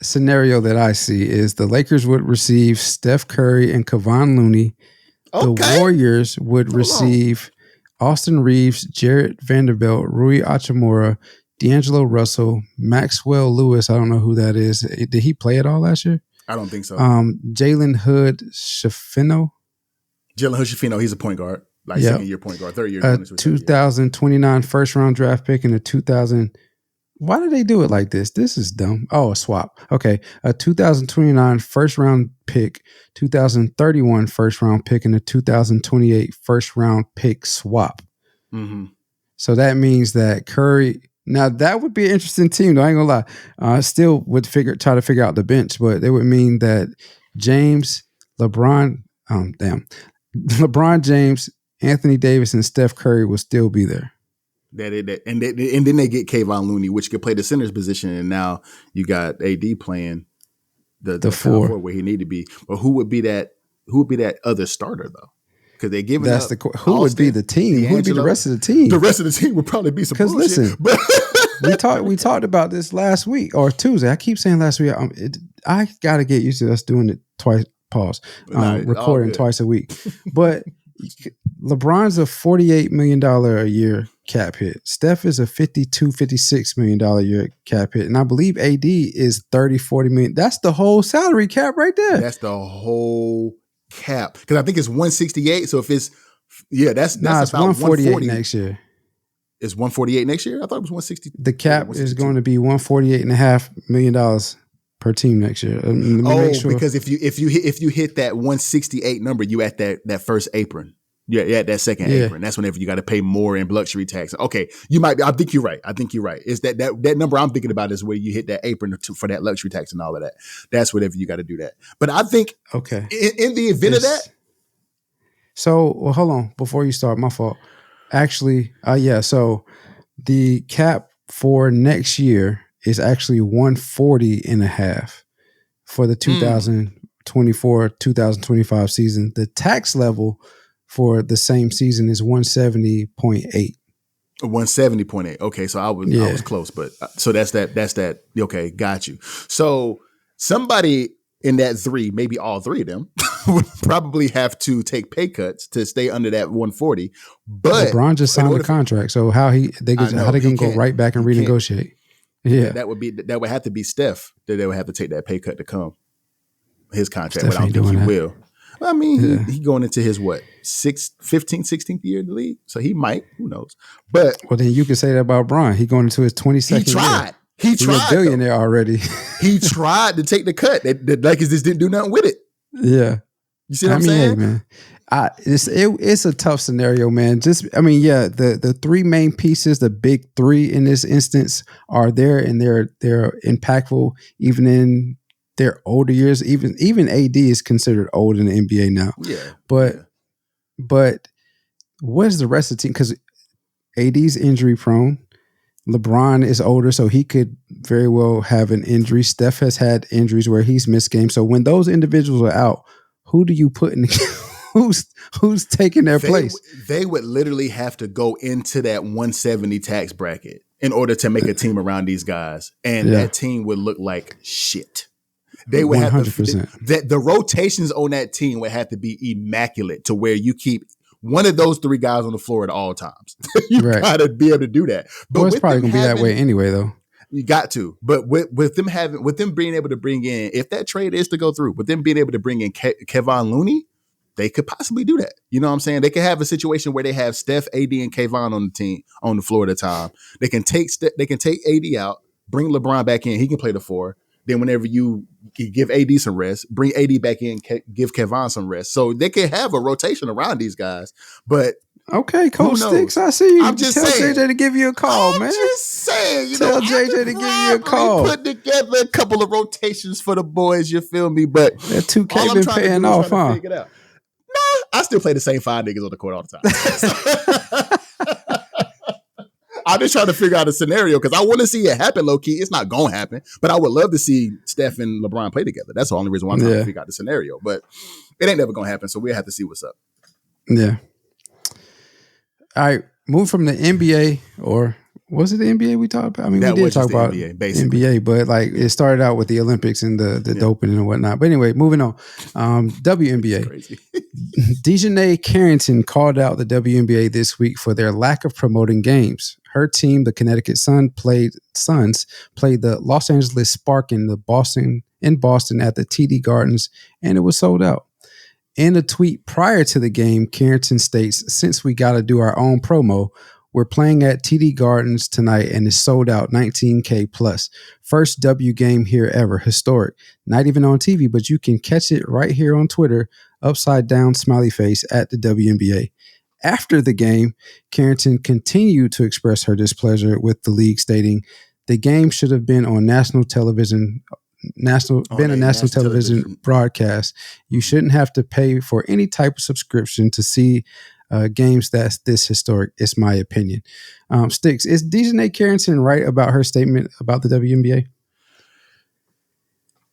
scenario that I see is the Lakers would receive Steph Curry and Kevon Looney. Okay. The Warriors would receive Austin Reeves, Jarrett Vanderbilt, Rui Hachimura, D'Angelo Russell, Maxwell Lewis. I don't know who that is. Did he play at all last year? I don't think so. Jalen Hood-Schifino. Jalen Hood-Schifino, he's a point guard. Like second-year point guard, third-year. 2029 first-round draft pick and a 2000. Why did they do it like this? This is dumb. Oh, a swap. Okay. A 2029 first-round pick, 2031 first-round pick, and a 2028 first-round pick swap. Mm-hmm. So that means that Curry... Now, that would be an interesting team, though. I ain't gonna lie. I still would try to figure out the bench, but it would mean that LeBron James, Anthony Davis, and Steph Curry will still be there. And then they get Kevon Looney, which could play the center's position, and now you got AD playing the four where he need to be. But who would be that other starter though? Because they give who would be the team? Who would be the rest of the team? The rest of the team would probably be some bullshit. Listen, we talked about this last week or Tuesday. I keep saying last week. I got to get used to us doing it twice. Pause. Recording twice a week, but. LeBron's a $48 million a year cap hit. Steph is a $52-56 million a year cap hit. And I believe AD is $30-40 million. That's the whole salary cap right there. That's the whole cap. Because I think it's 168. So if it's, that's it's about 148 next year. It's 148 next year? I thought it was 160. The cap is going to be $148.5 million per team next year. Because if you hit that 168 number, you at that first apron. Yeah, that second apron. That's whenever you got to pay more in luxury tax. Okay, you might be. I think you're right. It's that number I'm thinking about is where you hit that apron for that luxury tax and all of that. That's whenever you got to do that. But I think in the event of that. So, well, hold on. Before you start, my fault. Actually, so the cap for next year is actually 140.5 for the 2024-2025 season. The tax level for the same season is 170.8. 170.8. Okay, so I was close, but so that's that. Okay, got you. So somebody in that three, maybe all three of them, would probably have to take pay cuts to stay under that 140. But LeBron just signed a contract, so how they gonna go right back and renegotiate? Yeah, that would have to be Steph that they would have to take that pay cut to come his contract. Steph but I don't think he will. I mean, he going into his 16th year in the league, so he might. Who knows? But then you can say that about Bron. He going into his 22nd. He tried. Year. He tried. A billionaire already. He tried to take the cut. The Lakers just didn't do nothing with it. Yeah, you see what I'm saying, hey, man? It's a tough scenario, man. The three main pieces, the big three in this instance, are there, and they're impactful even in their older years. Even AD is considered old in the NBA now. Yeah, but what's the rest of the team? Because AD's injury prone. LeBron is older, so he could very well have an injury. Steph has had injuries where he's missed games. So when those individuals are out, who do you put in? Who's taking their place? They would literally have to go into that 170 tax bracket in order to make a team around these guys, and that team would look like shit. They would 100%. Have to, the rotations on that team would have to be immaculate to where you keep one of those three guys on the floor at all times. You gotta be able to do that. But it's probably gonna be that way anyway, though. You got to. But with them being able to bring in, if that trade is to go through, with them being able to bring in Kevon Looney, they could possibly do that. You know what I'm saying? They could have a situation where they have Steph, AD, and Kevon on the team on the floor at a time. They can take AD out, bring LeBron back in. He can play the four. Then whenever you give AD some rest, bring AD back in, give Kevon some rest. So they can have a rotation around these guys. But okay, Coach Sticks, I see you. I'm just tell saying. JJ to give you a call, man. I'm just saying. Tell JJ to give you a call. Put together a couple of rotations for the boys, you feel me? But that 2K been paying off, huh? Nah, I still play the same 5 niggas on the court all the time. I'm just trying to figure out a scenario because I want to see it happen low key. It's not going to happen, but I would love to see Steph and LeBron play together. That's the only reason why I'm trying to figure out the scenario, but it ain't never going to happen. So we'll have to see what's up. Yeah. All right. Move from the NBA, or was it the NBA we talked about? I mean, we did talk about NBA, basically. NBA, but like it started out with the Olympics and the doping and whatnot. But anyway, moving on. WNBA. Dijonai Carrington called out the WNBA this week for their lack of promoting games. Her team, the Connecticut Suns, played the Los Angeles Spark in Boston at the TD Gardens, and it was sold out. In a tweet prior to the game, Carrington states, "Since we got to do our own promo, we're playing at TD Gardens tonight and it's sold out 19K plus. First W game here ever. Historic. Not even on TV, but you can catch it right here on Twitter, upside down smiley face at the WNBA." After the game, Carrington continued to express her displeasure with the league, stating, "The game should have been on national television, national television broadcast. You shouldn't have to pay for any type of subscription to see games that's this historic. It's my opinion." Sticks, is Dijonai Carrington right about her statement about the WNBA?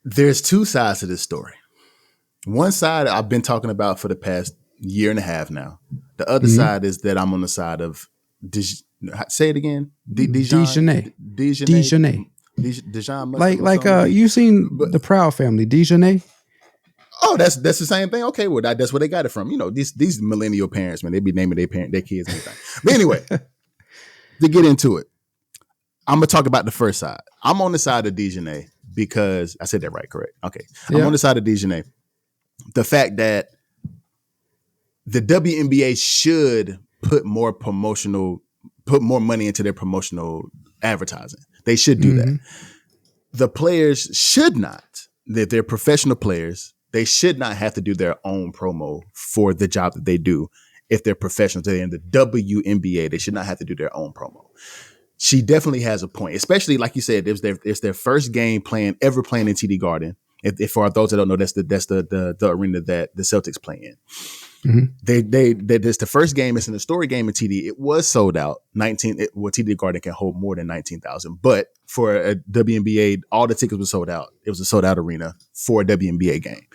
There's two sides to this story. One side I've been talking about for the past year and a half now. The other side is that I'm on the side of say it again. Dijonai. Like you seen the Proud Family, Dijonai? Oh, that's the same thing. Okay, well that's where they got it from. You know, these millennial parents, man, they be naming their kids anything. But anyway, to get into it, I'm gonna talk about the first side. I'm on the side of Dijonai because I said that right, correct? Okay, I'm on the side of Dijonai. The fact that the WNBA should put more money into their promotional advertising. They should do that. The players should not. That they're professional players. They should not have to do their own promo for the job that they do if they're professionals. They're in the WNBA. They should not have to do their own promo. She definitely has a point, especially like you said, it's their first game ever playing in TD Garden. If for those that don't know, that's the arena that the Celtics play in. Mm-hmm. It's the first game. It's in the story game in TD. It was sold out. TD Garden can hold more than 19,000, but for a WNBA, all the tickets were sold out. It was a sold out arena for a WNBA game.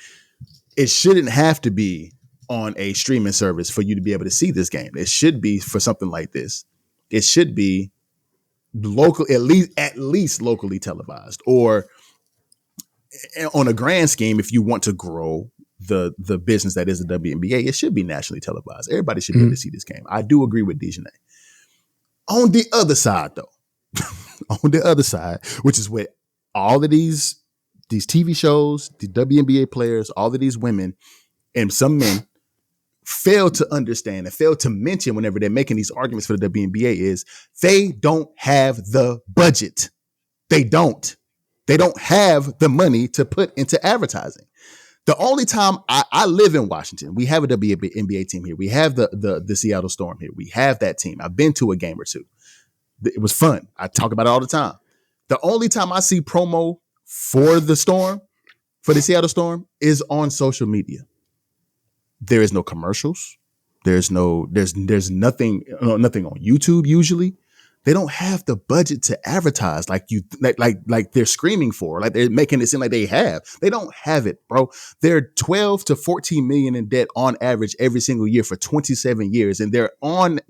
It shouldn't have to be on a streaming service for you to be able to see this game. It should be for something like this. It should be local, at least locally televised, or on a grand scheme, if you want to grow the business that is the WNBA, it should be nationally televised. Everybody should be able to see this game. I do agree with Dijonai. On the other side, though, which is where all of these TV shows, the WNBA players, all of these women and some men fail to understand and fail to mention whenever they're making these arguments for the WNBA is they don't have the budget. They don't have the money to put into advertising. The only time I live in Washington, we have a WNBA team here. We have the Seattle Storm here. We have that team. I've been to a game or two. It was fun. I talk about it all the time. The only time I see promo for the Storm, for the Seattle Storm, is on social media. There is no commercials. There's nothing on YouTube usually. They don't have the budget to advertise like they're screaming for, like they're making it seem like they have. They don't have it, bro. They're 12 to 14 million in debt on average every single year for 27 years. And they're on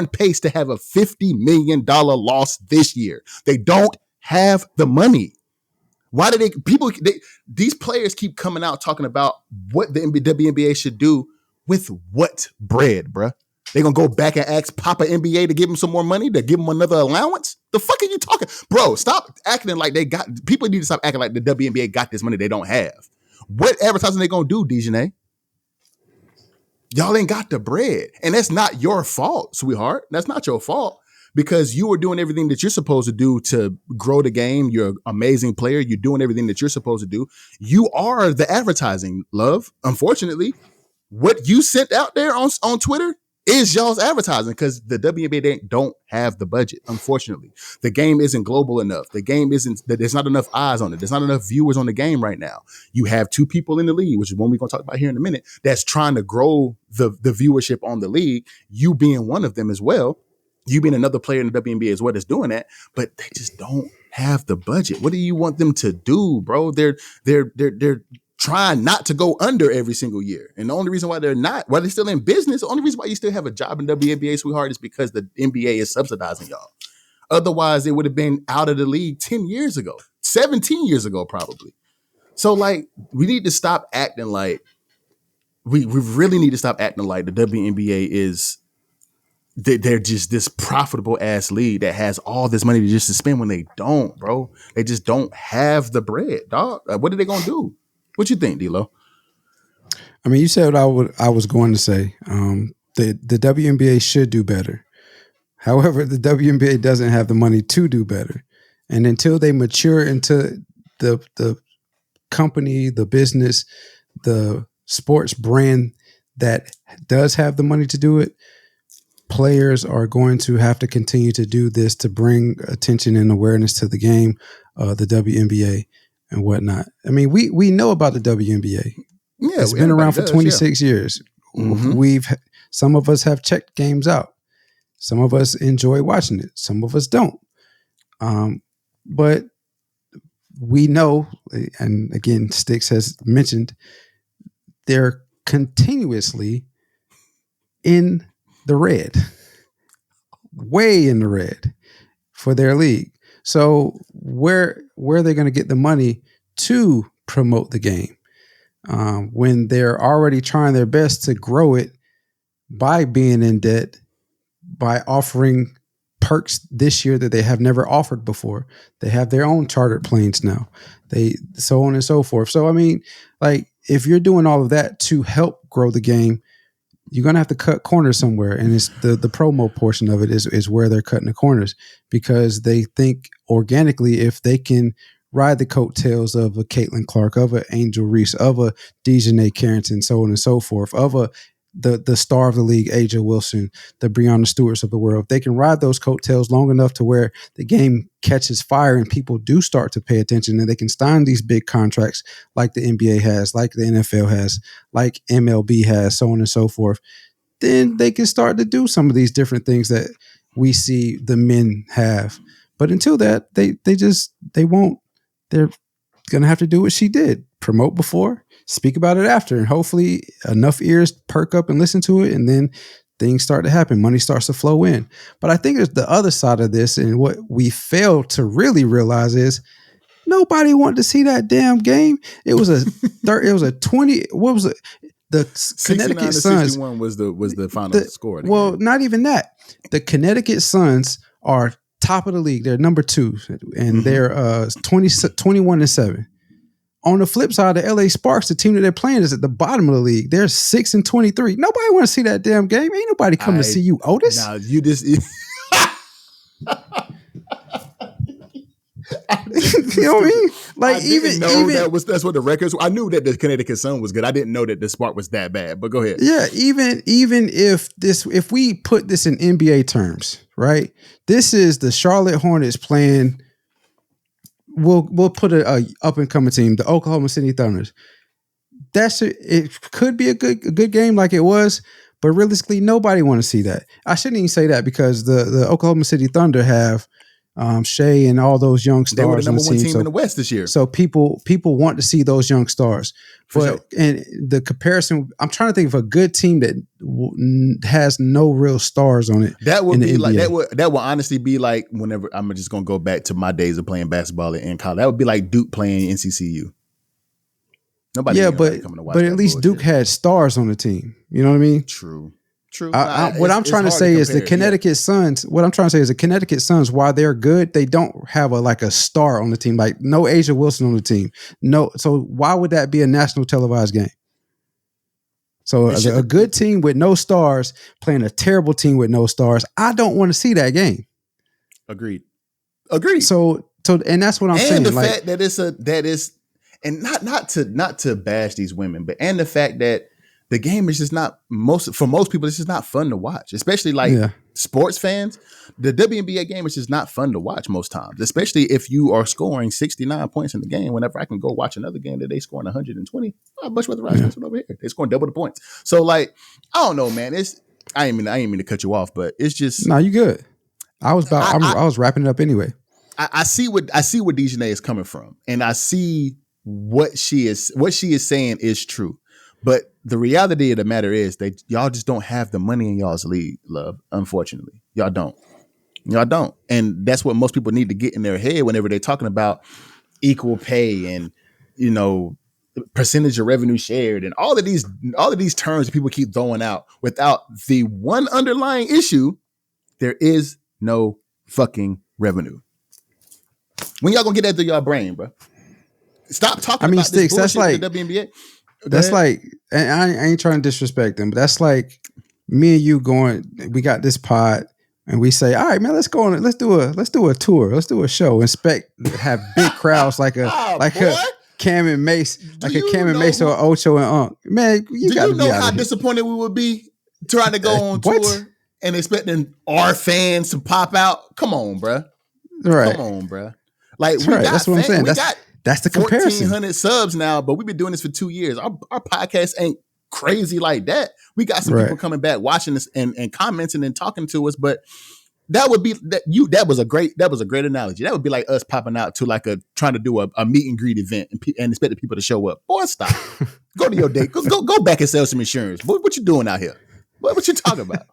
pace to have a $50 million loss this year. They don't have the money. Why do these players keep coming out talking about what the WNBA should do with what bread, bruh? They gonna go back and ask Papa NBA to give them some more money, to give them another allowance? The fuck are you talking? Bro, stop acting like people need to stop acting like the WNBA got this money they don't have. What advertising they gonna do, Dijonai? Y'all ain't got the bread. And that's not your fault, sweetheart. That's not your fault. Because you are doing everything that you're supposed to do to grow the game. You're an amazing player. You're doing everything that you're supposed to do. You are the advertising, love. Unfortunately, what you sent out there on Twitter is y'all's advertising, because the WNBA don't have the budget. Unfortunately, the game isn't global enough. The game there's not enough eyes on it. There's not enough viewers on the game right now. You have two people in the league, which is one we're going to talk about here in a minute, that's trying to grow the viewership on the league. You being one of them as well. You being another player in the WNBA as well that's doing that, but they just don't have the budget. What do you want them to do, bro? They're trying not to go under every single year. And the only reason why they're still in business, the only reason why you still have a job in WNBA, sweetheart, is because the NBA is subsidizing y'all. Otherwise, it would have been out of the league 10 years ago, 17 years ago, probably. So, like, we need to stop acting like, we really need to stop acting like the WNBA is, they're just this profitable ass league that has all this money to spend when they don't, bro. They just don't have the bread, dog. What are they going to do? What you think, D-Lo? I mean, you said what I was going to say. The WNBA should do better. However, the WNBA doesn't have the money to do better. And until they mature into the company, the business, the sports brand that does have the money to do it, players are going to have to continue to do this to bring attention and awareness to the game, the WNBA and whatnot. I mean, we know about the WNBA. Yeah, it's been around for 26 years. Mm-hmm. Some of us have checked games out. Some of us enjoy watching it. Some of us don't. But we know, and again, Sticks has mentioned, they're continuously in the red, way in the red for their league. So where are they going to get the money to promote the game when they're already trying their best to grow it by being in debt, by offering perks this year that they have never offered before? They have their own chartered planes now, so on and so forth. So, I mean, like, if you're doing all of that to help grow the game, you're going to have to cut corners somewhere. And it's the promo portion of it is where they're cutting the corners, because they think organically, if they can ride the coattails of a Caitlin Clark, of a Angel Reese, of a Dijonai Carrington, so on and so forth, of a the star of the league, Aja Wilson, the Breonna Stewarts of the world, if they can ride those coattails long enough to where the game catches fire and people do start to pay attention, and they can sign these big contracts like the NBA has, like the NFL has, like MLB has, so on and so forth, then they can start to do some of these different things that we see the men have. But until that, they won't. They're going to have to do what she did. Promote before, speak about it after, and hopefully enough ears perk up and listen to it, and then things start to happen. Money starts to flow in. But I think there's the other side of this, and what we fail to really realize is nobody wanted to see that damn game. It was a 20. What was it? The Connecticut Suns 61 was the final score. Well, not even that. The Connecticut Suns are top of the league. They're number 2, and they're 21-7. On the flip side, the LA Sparks, the team that they're playing, is at the bottom of the league. They're 6-23. Nobody want to see that damn game. Ain't nobody come to see you, Otis. Now you just you know what I mean? Like even that's what the records. I knew that the Connecticut Sun was good. I didn't know that the Spark was that bad. But go ahead. Yeah, even if we put this in NBA terms, right? This is the Charlotte Hornets playing. We'll put a up and coming team, the Oklahoma City Thunders. It could be a good game like it was, but realistically, nobody want to see that. I shouldn't even say that because the Oklahoma City Thunder have Shea and all those young stars. They were the number one team in the West this year. So people want to see those young stars. Sure. And the comparison, I'm trying to think of a good team that has no real stars on it. That would be like that would honestly be like whenever I'm just gonna go back to my days of playing babasketball in college. That would be like Duke playing NCCU. Nobody. Yeah, but at least Duke had stars on the team. You know what I mean? True. What I'm trying to say is the Connecticut Suns. What I'm trying to say is the Connecticut Suns, while they're good, they don't have a star on the team. Like no Aja Wilson on the team. No. So why would that be a national televised game? So a good team with no stars playing a terrible team with no stars. I don't want to see that game. Agreed. So and that's what I'm saying. And the fact that is, and not to bash these women, but and the fact that the game is just not for most people. It's just not fun to watch, especially sports fans. The WNBA game is just not fun to watch most times, especially if you are scoring 69 points in the game. Whenever I can go watch another game that they scoring 120, I'd much rather watch this one over here. They're scoring double the points. So like, I don't know, man. I ain't mean to cut you off, but it's just no. You good? I was wrapping it up anyway. I see what Dijonai is coming from, and I see what she is saying is true. But the reality of the matter is that y'all just don't have the money in y'all's league, love. Unfortunately, y'all don't. And that's what most people need to get in their head whenever they're talking about equal pay and, percentage of revenue shared and all of these terms that people keep throwing out without the one underlying issue. There is no fucking revenue. When y'all gonna get that through y'all brain, bro? Stop talking about Sticks, this bullshit that's like with the WNBA. That's like, and I ain't trying to disrespect them, but that's like me and you going. We got this pod, and we say, "All right, man, let's go on. Let's do a tour. Let's do a show. Have big crowds like a Cam and Mace, Mace or Ocho and Unk. Man, you got to know how disappointed we would be trying to go on tour and expecting our fans to pop out. Come on, bro. Right. Come on, bro. Like that's what I'm saying. That's the comparison. 1,400 subs now, but we've been doing this for 2 years. Our podcast ain't crazy like that. We got some people coming back, watching this and commenting and talking to us. But that would be that was a great analogy. That would be like us popping out to trying to do a meet and greet event and expecting people to show up. Boy, stop. Go to your date. Go back and sell some insurance. What you doing out here? What you talking about?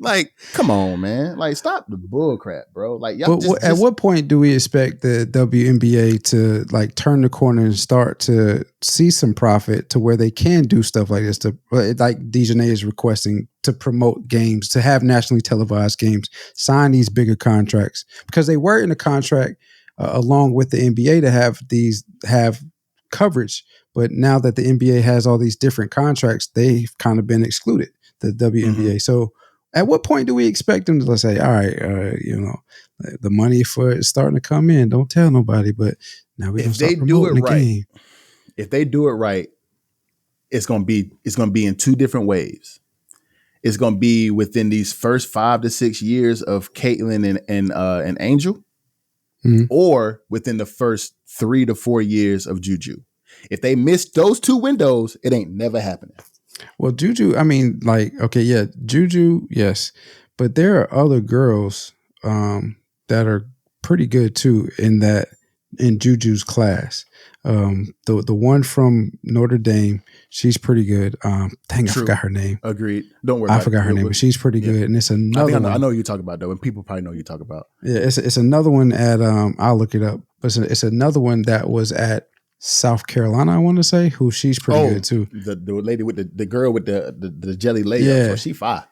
Like, come on, man. Like, stop the bull crap, bro. Like, y'all at what point do we expect the WNBA to turn the corner and start to see some profit to where they can do stuff like this, to like Dijonai is requesting, to promote games, to have nationally televised games, sign these bigger contracts? Because they were in a contract along with the NBA to have coverage, but now that the NBA has all these different contracts, they've kind of been excluded, the WNBA. Mm-hmm. So at what point do we expect them to say, all right, the money for it is starting to come in. Don't tell nobody, but now we're going to start promoting the game. If they do it right, it's going to be in two different ways. is going to be within these first 5 to 6 years of Caitlyn and Angel, or within the first 3 to 4 years of Juju. If they miss those 2 windows, it ain't never happening. Well, Juju, I mean, like, okay, yeah, Juju, yes, but there are other girls that are pretty good too in Juju's class. The one from Notre Dame, she's pretty good. Dang, I forgot her name. Agreed. Don't worry. I forgot her name, but she's pretty good. And it's another one. I know who you talk about though, and people probably know who you talk about. Yeah, it's another one at I'll look it up. But it's another one that was at South Carolina, I want to say, who she's pretty good too. The lady with the girl with the jelly layup. Yeah. So she fine.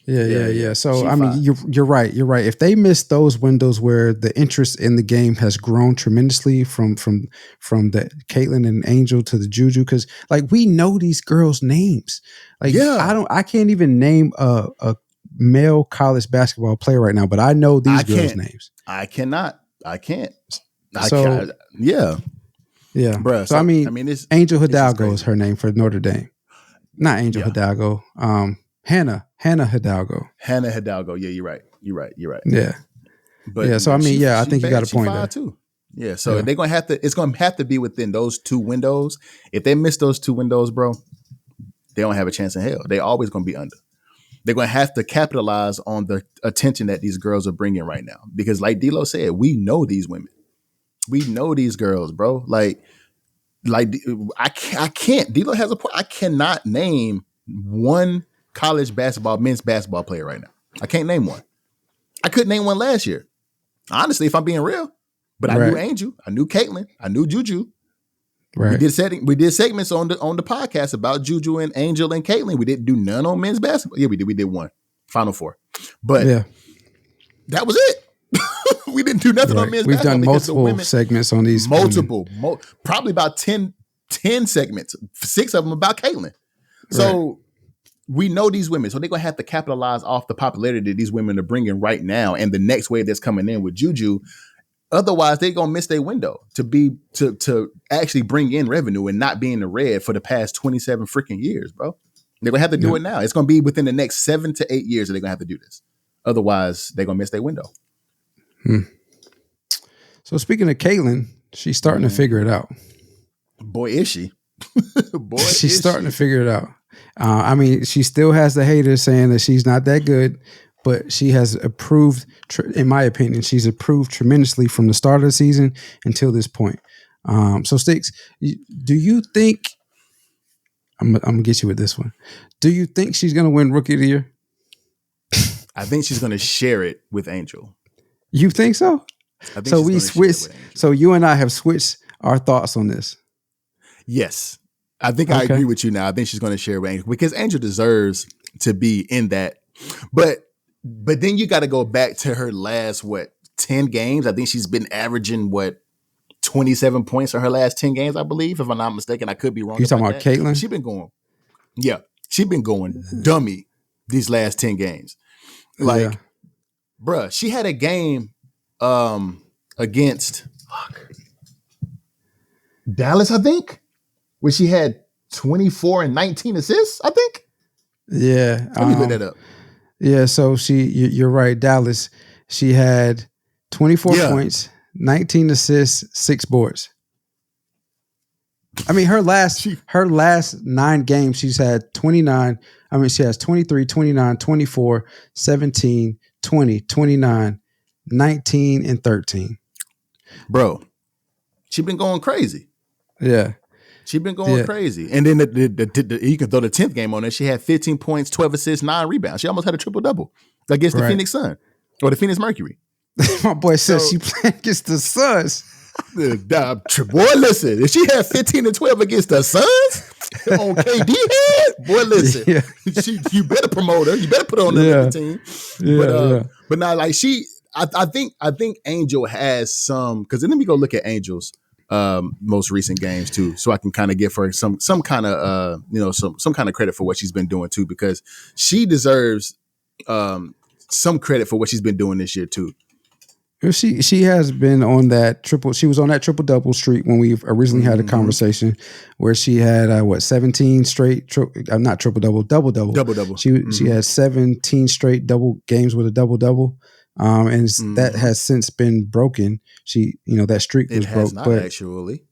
Yeah. So I mean, you're right. You're right. If they miss those windows where the interest in the game has grown tremendously from the Caitlyn and Angel to the Juju, because like we know these girls' names. Like I can't even name a male college basketball player right now, but I know these girls' names. I cannot. I can't. Yeah. Bruh, so I mean it's, Angel Hidalgo is her name for Notre Dame. Not Angel Hidalgo. Hannah Hidalgo. Hannah Hidalgo. Yeah, you're right. Yeah. But yeah, so I mean, I think you got a point there too. Yeah, so they're gonna have to. It's gonna have to be within those 2 windows. If they miss those 2 windows, bro, they don't have a chance in hell. They always gonna be under. They're gonna have to capitalize on the attention that these girls are bringing right now, because, like D'Lo said, we know these women. We know these girls, bro. Like I can't. D'Lo has a point. I cannot name one college men's basketball player right now. I can't name one. I couldn't name one last year. Honestly, if I'm being real. But I knew Angel, I knew Caitlyn, I knew Juju. Right. We did segments on the podcast about Juju and Angel and Caitlyn. We didn't do none on men's basketball. Yeah, we did. We did one. Final 4. But that was it. We didn't do nothing on men's basketball. We've done multiple segments on these. Probably about 10 segments. 6 of them about Caitlyn. So we know these women. So they're going to have to capitalize off the popularity that these women are bringing right now and the next wave that's coming in with Juju. Otherwise, they're going to miss their window to actually bring in revenue and not be in the red for the past 27 freaking years, bro. They're going to have to do it now. It's going to be within the next 7 to 8 years that they're going to have to do this. Otherwise, they're going to miss their window. So speaking of Caitlyn, she's starting to figure it out. Boy, is she. She's starting to figure it out. I mean, she still has the haters saying that she's not that good, but she has improved, in my opinion, she's improved tremendously from the start of the season until this point. So Sticks, do you think, I'm going to get you with this one. Do you think she's going to win Rookie of the Year? I think she's going to share it with Angel. You think so? I think so we switched. So you and I have switched our thoughts on this. Yes. I think I agree with you now. I think she's going to share with Angel because Angel deserves to be in that. But then you got to go back to her last, 10 games? I think she's been averaging, 27 points in her last 10 games, I believe, if I'm not mistaken. I could be wrong. You talking about Caitlyn? She's been going. Yeah. She's been going dummy these last 10 games. Bruh, she had a game against Dallas, I think, where she had 24 and 19 assists, I think. Yeah. Let me look that up. Yeah, so you're right, Dallas. She had 24 points, 19 assists, 6 boards. I mean, her last 9 games, she's had 29. I mean, she has 23, 29, 24, 17, 20, 29, 19, and 13. Bro, she's been going crazy. Yeah. She's been going crazy. And then you can throw the 10th game on there. She had 15 points, 12 assists, 9 rebounds. She almost had a triple-double against the Phoenix Sun or the Phoenix Mercury. My boy says she playing against the Suns. Boy, listen, if she had 15 and 12 against the Suns on KD head, boy, listen, you better promote her. You better put her on the team. But now, like I think Angel has some, because let me go look at Angel's most recent games too, so I can kind of give her some kind of some kind of credit for what she's been doing too, because she deserves some credit for what she's been doing this year too. She has been on that triple. She was on that triple double streak when we originally had a conversation where she had 17 straight. Not triple double, double. She had 17 straight double games with a double, and that has since been broken. That streak was broke. But actually,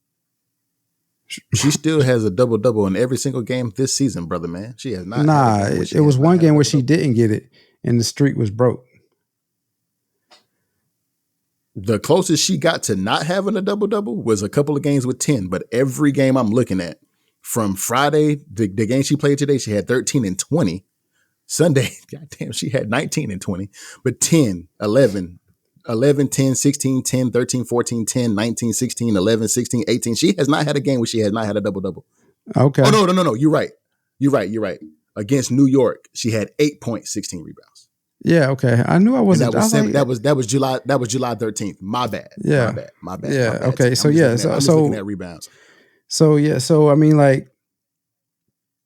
she still has a double in every single game this season, brother man. She has not. Nah, it was one game where she didn't get it, and the streak was broke. The closest she got to not having a double was a couple of games with 10, but every game I'm looking at from Friday, the game she played today, she had 13 and 20. Sunday, goddamn, she had 19 and 20, but 10, 11, 10, 16, 10, 13, 14, 10, 19, 16, 11, 16, 18. She has not had a game where she has not had a double. Okay. Oh, no. You're right. Against New York, she had 8 points, 16 rebounds. Yeah, okay. I knew I wasn't. That was July 13th. My bad. Yeah. My bad. Yeah. Okay. I'm just looking at rebounds. So I mean, like,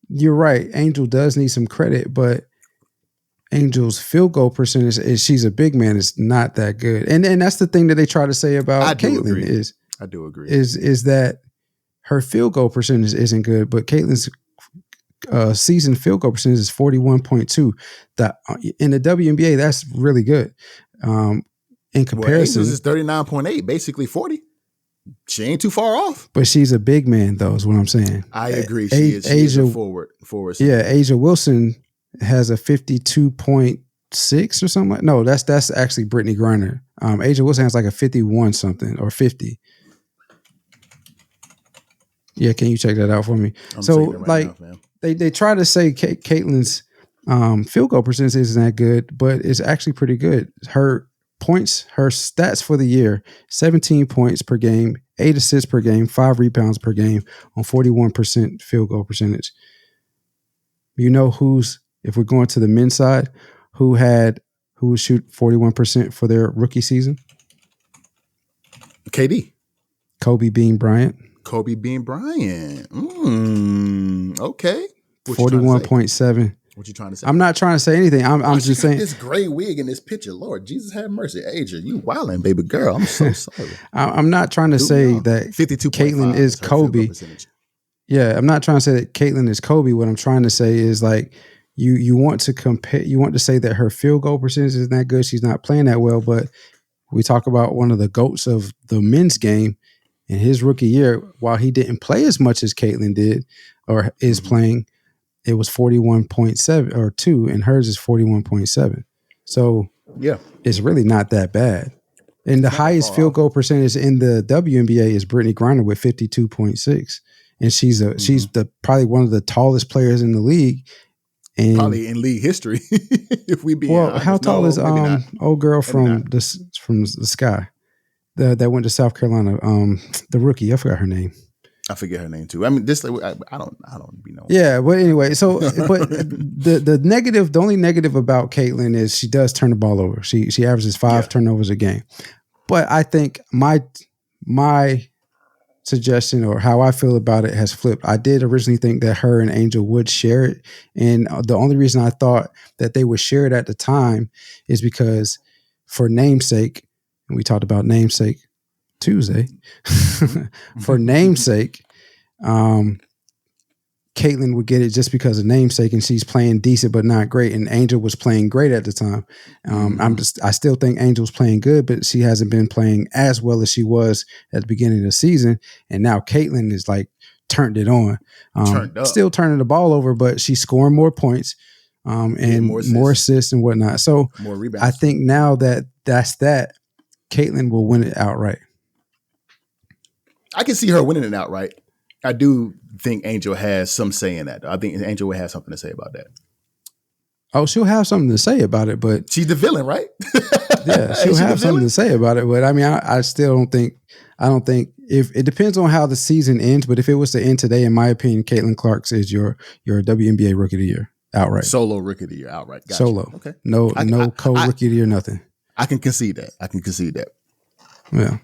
you're right. Angel does need some credit, but Angel's field goal percentage she's a big man, is not that good. And that's the thing that they try to say about Caitlin I do agree. Is that her field goal percentage isn't good, but Caitlin's season field goal percentage is 41.2. That in the WNBA, that's really good. In comparison, Angel's is 39.8, basically 40. She ain't too far off. But she's a big man, though, is what I'm saying. I agree. She is a forward. Yeah, A'ja Wilson has a 52.6 or something like. No, that's actually Brittany Griner. A'ja Wilson has like a 51 something or 50. Yeah, can you check that out for me? They try to say Caitlin's field goal percentage isn't that good, but it's actually pretty good. Her stats for the year: 17 points per game, 8 assists per game, 5 rebounds per game on 41% field goal percentage. You know if we're going to the men's side, who would shoot 41% for their rookie season? KD. Kobe Bean Bryant. Okay. 41.7. What you trying to say? I'm not trying to say anything. I'm just saying this gray wig in this picture. Lord Jesus, have mercy, A'ja, you wildin', baby girl. I'm so sorry. I'm not trying to say that Caitlin is Kobe. Yeah, I'm not trying to say that Caitlin is Kobe. What I'm trying to say is, like, you want to compare. You want to say that her field goal percentage isn't that good. She's not playing that well. But we talk about one of the GOATs of the men's game. In his rookie year, while he didn't play as much as Caitlin did or is playing, it was 41.7 or 2, and hers is 41.7. So yeah, it's really not that bad. And the highest field goal percentage in the WNBA is Brittany Griner with 52.6, and she's probably one of the tallest players in the league, and probably in league history. If we be honest. How tall is old girl from the Sky? That went to South Carolina, the rookie. I forgot her name. I forget her name too. I mean, I don't know. Yeah, but anyway, but the only negative about Caitlin is she does turn the ball over. She averages 5 turnovers a game. But I think my suggestion, or how I feel about it, has flipped. I did originally think that her and Angel would share it, and the only reason I thought that they would share it at the time is because for namesake. We talked about namesake Tuesday. For namesake, Caitlin would get it just because of namesake, and she's playing decent but not great. And Angel was playing great at the time. I still think Angel's playing good, but she hasn't been playing as well as she was at the beginning of the season. And now Caitlin is like turned it on, still turning the ball over, but she's scoring more points. And more assists and whatnot. So more rebounds. I think now that's Caitlin will win it outright. I can see her winning it outright. I do think Angel has some say in that, though. I think Angel will have something to say about that. Oh, she'll have something to say about it, but she's the villain, right? Yeah, she'll have something to say about it. But I mean, I still don't think. I don't think if it depends on how the season ends. But if it was to end today, in my opinion, Caitlin Clark is your WNBA Rookie of the Year outright. Solo Rookie of the Year outright. Gotcha. Solo. Okay. No co-Rookie of the Year, nothing. I can concede that. Yeah.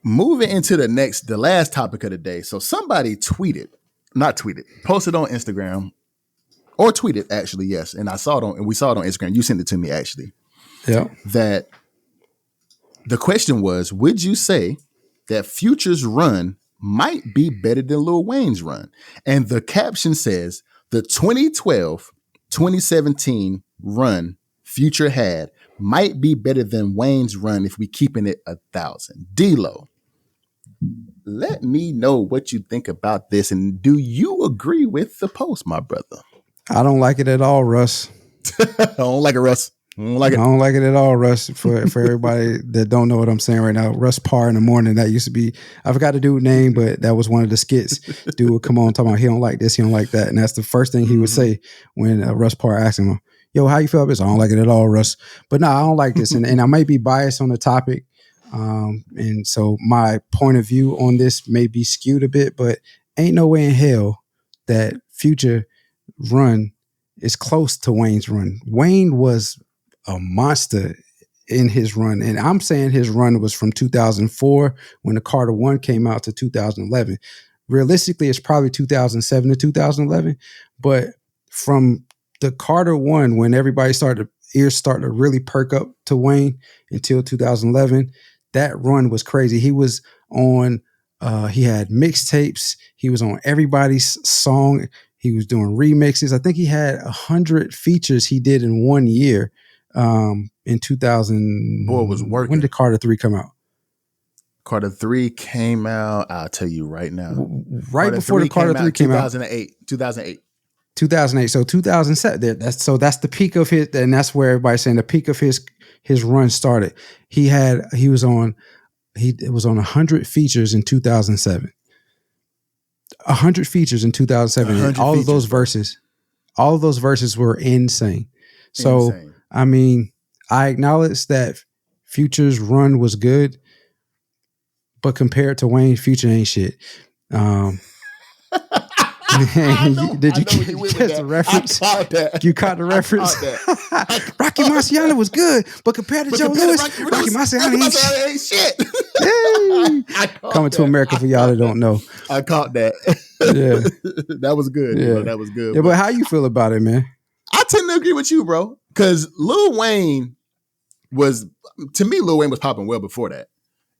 Moving into the last topic of the day. So somebody posted on Instagram, or tweeted actually, yes. And we saw it on Instagram. You sent it to me actually. Yeah. That The question was, would you say that Future's run might be better than Lil Wayne's run? And the caption says, the 2012-2017 run Future had might be better than Wayne's run if we keeping it 1,000. D-Lo, let me know what you think about this. And do you agree with the post, my brother? I don't like it at all, Russ. I don't like it, Russ. I don't like it at all, Russ. For everybody that don't know what I'm saying right now, Russ Parr in the morning. That used to be, I forgot the dude's name, but that was one of the skits. Dude would come on talking about he don't like this, he don't like that, and that's the first thing he would say when Russ Parr asked him, "Yo, how you feel about this?" "I don't like it at all, Russ." But no, I don't like this, and I might be biased on the topic, and so my point of view on this may be skewed a bit. But ain't no way in hell that Future run is close to Wayne's run. Wayne was a monster in his run. And I'm saying his run was from 2004 when the Carter 1 came out to 2011. Realistically, it's probably 2007 to 2011. But from the Carter 1, when everybody ears started to really perk up to Wayne until 2011, that run was crazy. He was on, he had mixtapes. He was on everybody's song. He was doing remixes. I think he had 100 features he did in 1 year. In 2000, boy was working. When did Carter 3 come out? Carter 3 came out, I'll tell you right now. Right before the Carter 3 came out. 2008. So 2007. That's the peak of his, and that's where everybody's saying the peak of his run started. It was on 100 features in 2007. 100 features in 2007. And all of those verses were insane. So insane. I mean, I acknowledge that Future's run was good, but compared to Wayne, Future ain't shit. Did you catch the reference? I caught that. You caught the reference? Rocky Marciano was good, but compared to Joe Lewis, Rocky Marciano ain't shit. Coming to America for y'all that don't know. I caught that. Yeah. That was good. Yeah. Bro. That was good. Yeah, but how you feel about it, man? I tend to agree with you, bro. Because Lil Wayne was popping well before that.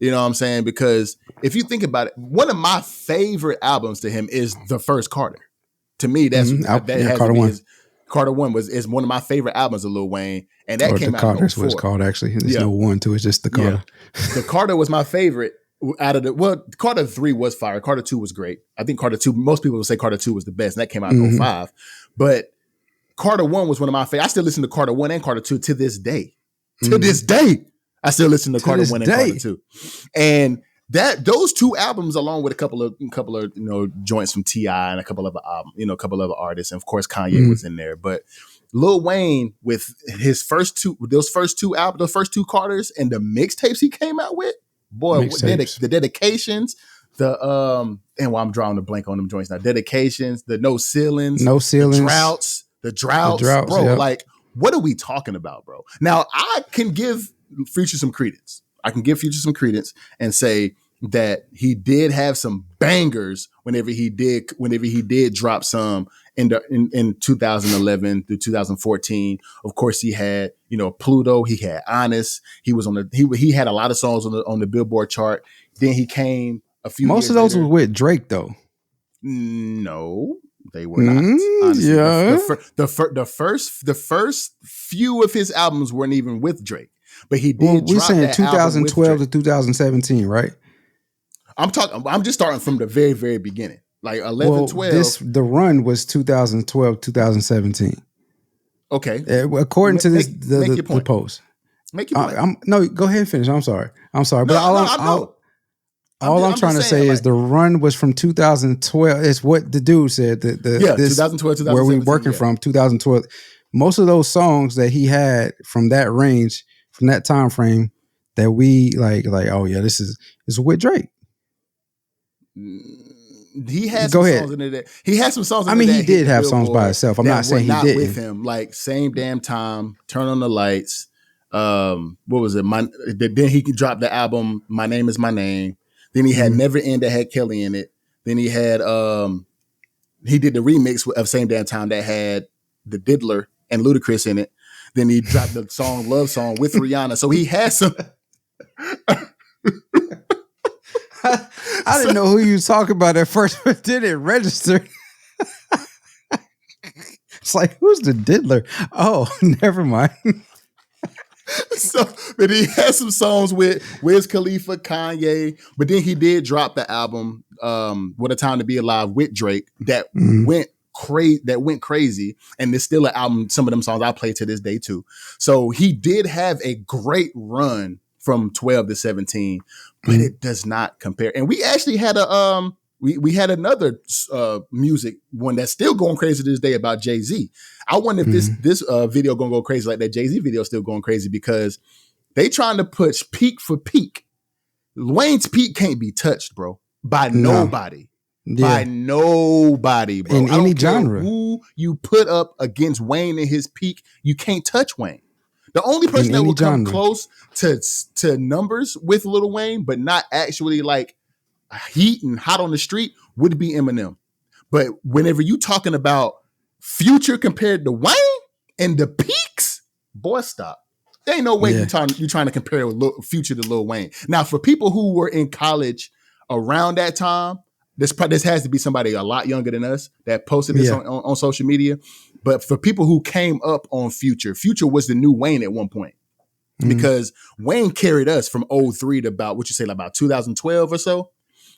You know what I'm saying? Because if you think about it, one of my favorite albums to him is the first Carter. To me, that has Carter to be 1. Carter 1 is one of my favorite albums of Lil Wayne, and that came out Carter in is what it's called, actually. There's no 1 to it, it's just the Carter. Yeah. The Carter was my favorite out of Carter 3 was fire. Carter 2 was great. I think Carter 2, most people would say Carter 2 was the best, and that came out in 05. But Carter 1 was one of my favorite. I still listen to Carter 1 and Carter 2 to this day. To this day, I still listen to Carter 1 and Carter 2. And those two albums, along with a couple of joints from T.I. and a couple of other artists, and of course Kanye was in there. But Lil Wayne, with those first two Carters and the mixtapes he came out with, boy, the dedications, I'm drawing a blank on them joints now. Dedications, the no ceilings, the droughts, bro. Yep. Like, what are we talking about, bro? Now, I can give Future some credence. And say that he did have some bangers whenever he did drop some in 2011 through 2014. Of course, he had Pluto. He had Honest. He was he had a lot of songs on the Billboard chart. Then he came a few. Most of those were with Drake, though. No. They were not. Honestly. Yeah. The first few of his albums weren't even with Drake, but he did. We're saying 2012 to 2017, right? I'm just starting from the very, very beginning, like 11, 12. The run was 2012, 2017. Okay. According to the post. Make your point. No, go ahead and finish. I'm sorry. But all I'm trying to say is the run was from 2012. It's what the dude said. 2012, 2017. Where we working from 2012. Most of those songs that he had from that range, from that time frame, that we like. Oh yeah, this is with Drake. He had some songs in it. He had some songs. He did have songs by himself. I'm not saying he didn't. With him, like Same Damn Time, Turn on the Lights. What was it? Then he dropped the album My Name Is My Name. Then he had Never End that had Kelly in it. Then he had he did the remix of Same Damn Time that had the Diddler and Ludacris in it. Then he dropped the song Love Song with Rihanna. So he had some. I didn't know who you was talking about at first, but did it register? It's like, who's the diddler? Oh, never mind. So, but he has some songs with Wiz Khalifa, Kanye, but then he did drop the album "What a Time to Be Alive" with Drake that went crazy, and there's still an album. Some of them songs I play to this day too. So he did have a great run from 12 to 17, but it does not compare. And we actually had a we had another music one that's still going crazy to this day about Jay-Z. I wonder if this video gonna go crazy like that Jay-Z video is still going crazy because they trying to push peak for peak. Wayne's peak can't be touched, bro, by nobody. By nobody, bro. In any genre. Who you put up against Wayne in his peak, you can't touch Wayne. The only person that will come close to numbers with Lil Wayne, but not actually like heat and hot on the street, would be Eminem. But whenever you talking about Future compared to Wayne and the peaks, boy, stop. There ain't no way you're trying to compare Future to Lil Wayne. Now, for people who were in college around that time, this has to be somebody a lot younger than us that posted this on social media. But for people who came up on Future was the new Wayne at one point. Because Wayne carried us from 03 to about 2012 or so.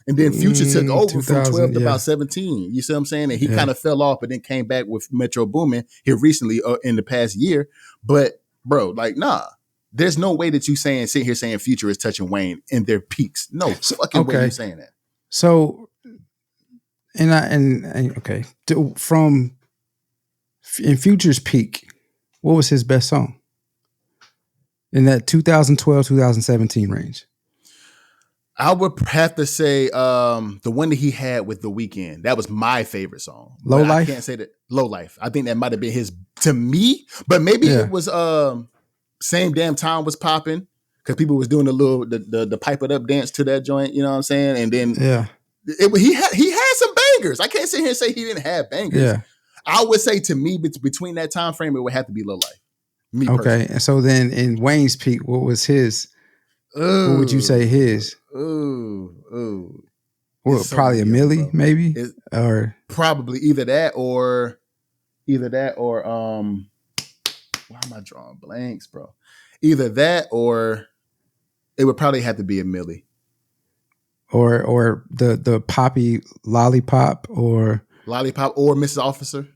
And then Future took over from 12 to about 17. You see what I'm saying? And he kind of fell off, but then came back with Metro Boomin here recently in the past year. But bro, like, nah, there's no way that you sit here saying Future is touching Wayne in their peaks. No fucking way you saying that. So, from in Future's peak, what was his best song in that 2012, 2017 range? I would have to say the one that he had with The Weeknd. That was my favorite song. Low Life? I can't say that. Low Life. I think that might have been his to me, but maybe it was Same Damn Time was popping because people was doing the pipe it up dance to that joint. You know what I'm saying? And then he had some bangers. I can't sit here and say he didn't have bangers. Yeah. I would say to me between that time frame, it would have to be Low Life. Me personally. And so then in Wayne's peak, what was his? What would you say his? Well, probably a milli, maybe, or probably either that or why am I drawing blanks, bro? Either that or it would probably have to be a milli, or the poppy lollipop or Mrs. Officer.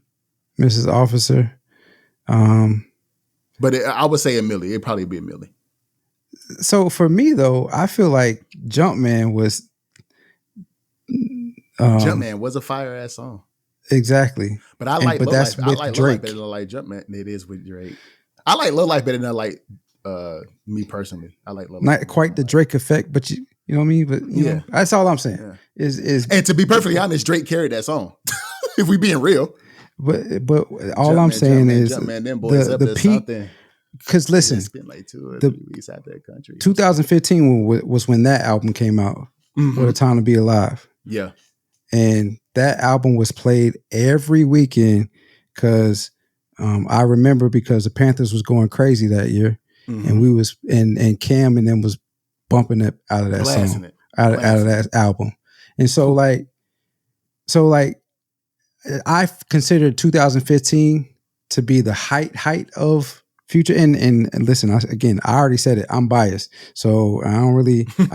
But I would say a milli. It'd probably be a milli. So for me though, I feel like Jumpman was a fire ass song. Exactly. But I like Lil that's Life. with I like Drake. Lil Life better than I like Jumpman. It is with Drake. I like Lil Life better than I like me personally. I like Lil Life. Not quite the Drake effect, but you know what I mean? But you know, that's all I'm saying. Yeah. Is and to be perfectly honest, Drake carried that song. If we being real. But all I'm saying is the peak. Because listen, like 2 or 3 weeks out that country. 2015 was when that album came out. What a Time to Be Alive. Yeah, and that album was played every weekend because I remember because the Panthers was going crazy that year, and we was and Cam and them was bumping it out of that song, out of that album, and so I considered 2015 to be the height of Future. And listen, I already said it. I'm biased, so I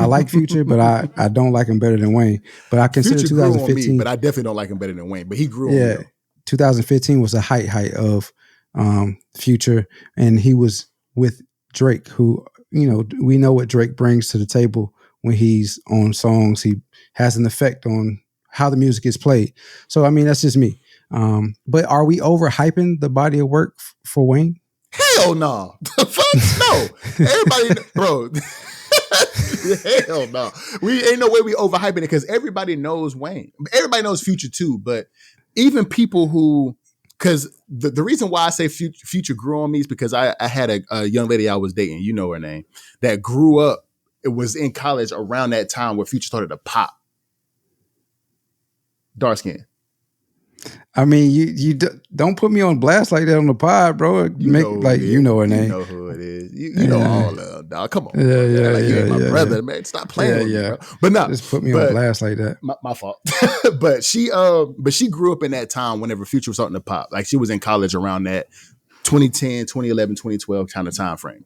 like Future, but I don't like him better than Wayne. But I consider Future 2015. grew on me, but I definitely don't like him better than Wayne. But he grew on me. Yeah, 2015 was the height of Future, and he was with Drake, who we know what Drake brings to the table when he's on songs. He has an effect on how the music is played. So I mean, that's just me. But are we overhyping the body of work for Wayne? Hell no. The fuck no. Everybody, bro. Hell no. We ain't no way we overhyping it because everybody knows Wayne. Everybody knows Future too, but even people who, because the reason why I say Future grew on me is because I had a young lady I was dating, you know her name, that grew up, it was in college around that time where Future started to pop. Dark skin. I mean, you don't put me on blast like that on the pod, bro. You know her name. You know who it is. You know all of them, dog. Come on, you ain't my brother, man. Stop playing with me, bro. But no, just put me on blast like that. My fault. but she grew up in that time whenever Future was starting to pop. Like she was in college around that 2010, 2011, 2012 kind of time frame.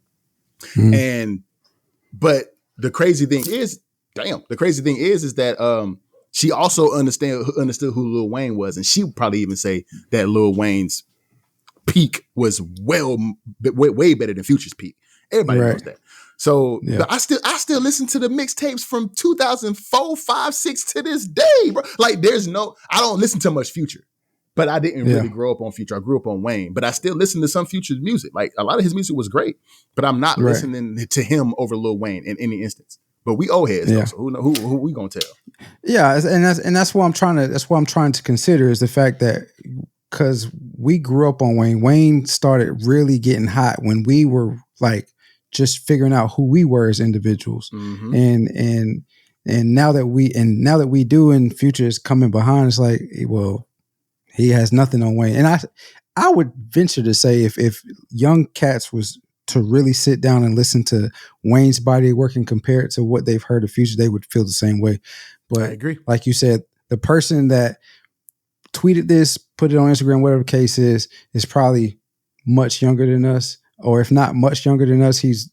But the crazy thing is that she also understood who Lil Wayne was, and she would probably even say that Lil Wayne's peak was way better than Future's peak. Everybody knows that. So I still listen to the mixtapes from 2004, 5, 6 to this day, bro. Like I don't listen to much Future, but I didn't really grow up on Future. I grew up on Wayne, but I still listen to some Future's music. Like a lot of his music was great, but I'm not listening to him over Lil Wayne in any instance. But we old heads, though, so who we gonna tell? Yeah, and that's what I'm trying to consider is the fact that because we grew up on Wayne. Wayne started really getting hot when we were like just figuring out who we were as individuals, and now that we do, and Future is coming behind, it's like, well, he has nothing on Wayne, and I would venture to say if young cats was to really sit down and listen to Wayne's body of work and compare it to what they've heard of Future, they would feel the same way. But I agree. Like you said, the person that tweeted this, put it on Instagram, whatever the case is probably much younger than us, or if not much younger than us, he's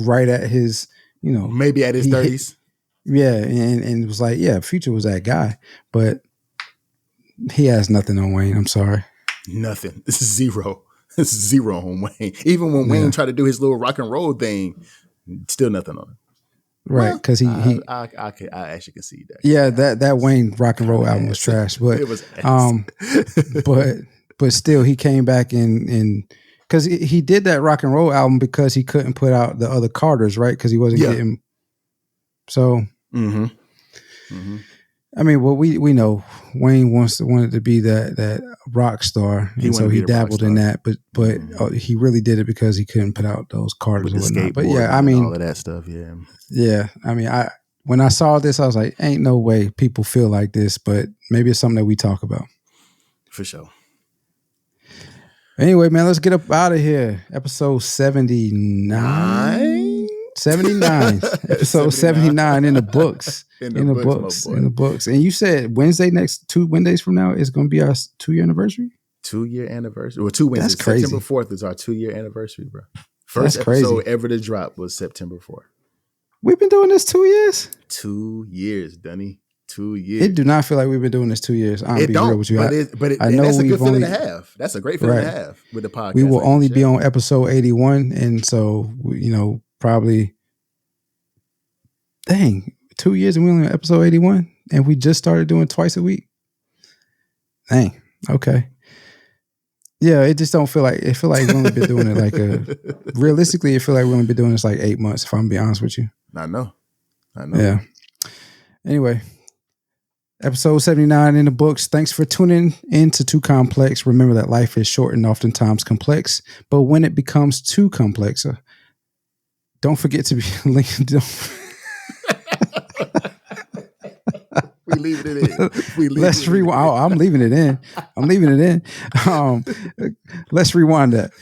right at his, maybe at his 30s. And it was like, Future was that guy, but he has nothing on Wayne. I'm sorry. Nothing. This is zero. This is zero on Wayne. Even when Wayne tried to do his little rock and roll thing, still nothing on him. Right, because I actually can see that. Yeah, that Wayne rock and roll album was trash, but it was but still he came back and because he did that rock and roll album because he couldn't put out the other Carters, right? Because he wasn't getting. So, I mean, well, we know Wayne wanted to be that rock star, and so he dabbled in that, but he really did it because he couldn't put out those Carters and whatnot. But I mean, all of that stuff, I mean, when I saw this, I was like, ain't no way people feel like this, but maybe it's something that we talk about for sure. Anyway, man, let's get up out of here. Episode 79. 79. Episode 79 in the books. In the books. And you said two Wednesdays from now is going to be our 2-year anniversary? 2-year anniversary. Well, 2 Wednesdays. That's crazy. September 4th is our 2-year anniversary, bro. First episode ever to drop was September 4th. We've been doing this 2 years? 2 years, Dunny. 2 years. It do not feel like we've been doing this 2 years. I'm it be don't, real with you. But I know that's a good feeling to have. That's a great feeling to have with the podcast. We will only be on episode 81, and so probably. Dang, 2 years and we're only on episode 81, and we just started doing twice a week. Dang, okay. Yeah, it just don't feel like we've only been doing it realistically, it feel like we've only been doing this like 8 months, if I'm gonna be honest with you. I know. Yeah. Anyway, episode 79 in the books. Thanks for tuning in to Too Complex. Remember that life is short and oftentimes complex, but when it becomes too complex, don't forget to be linked. We leaving it in. Let's rewind. I'm leaving it in. Let's rewind that.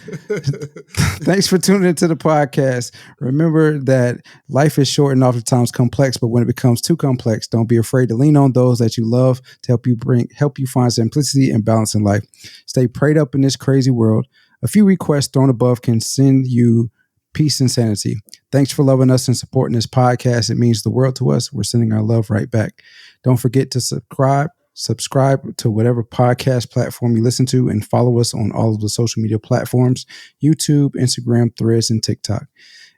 Thanks for tuning into the podcast. Remember that life is short and oftentimes complex, but when it becomes too complex, don't be afraid to lean on those that you love to help you find simplicity and balance in life. Stay prayed up in this crazy world. A few requests thrown above can send you peace and sanity. Thanks for loving us and supporting this podcast. It means the world to us. We're sending our love right back. Don't forget to subscribe to whatever podcast platform you listen to, and follow us on all of the social media platforms: YouTube, Instagram, Threads, and TikTok.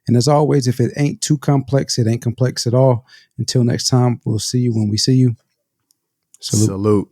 And as always, if it ain't too complex, it ain't complex at all. Until next time, we'll see you when we see you. Salute.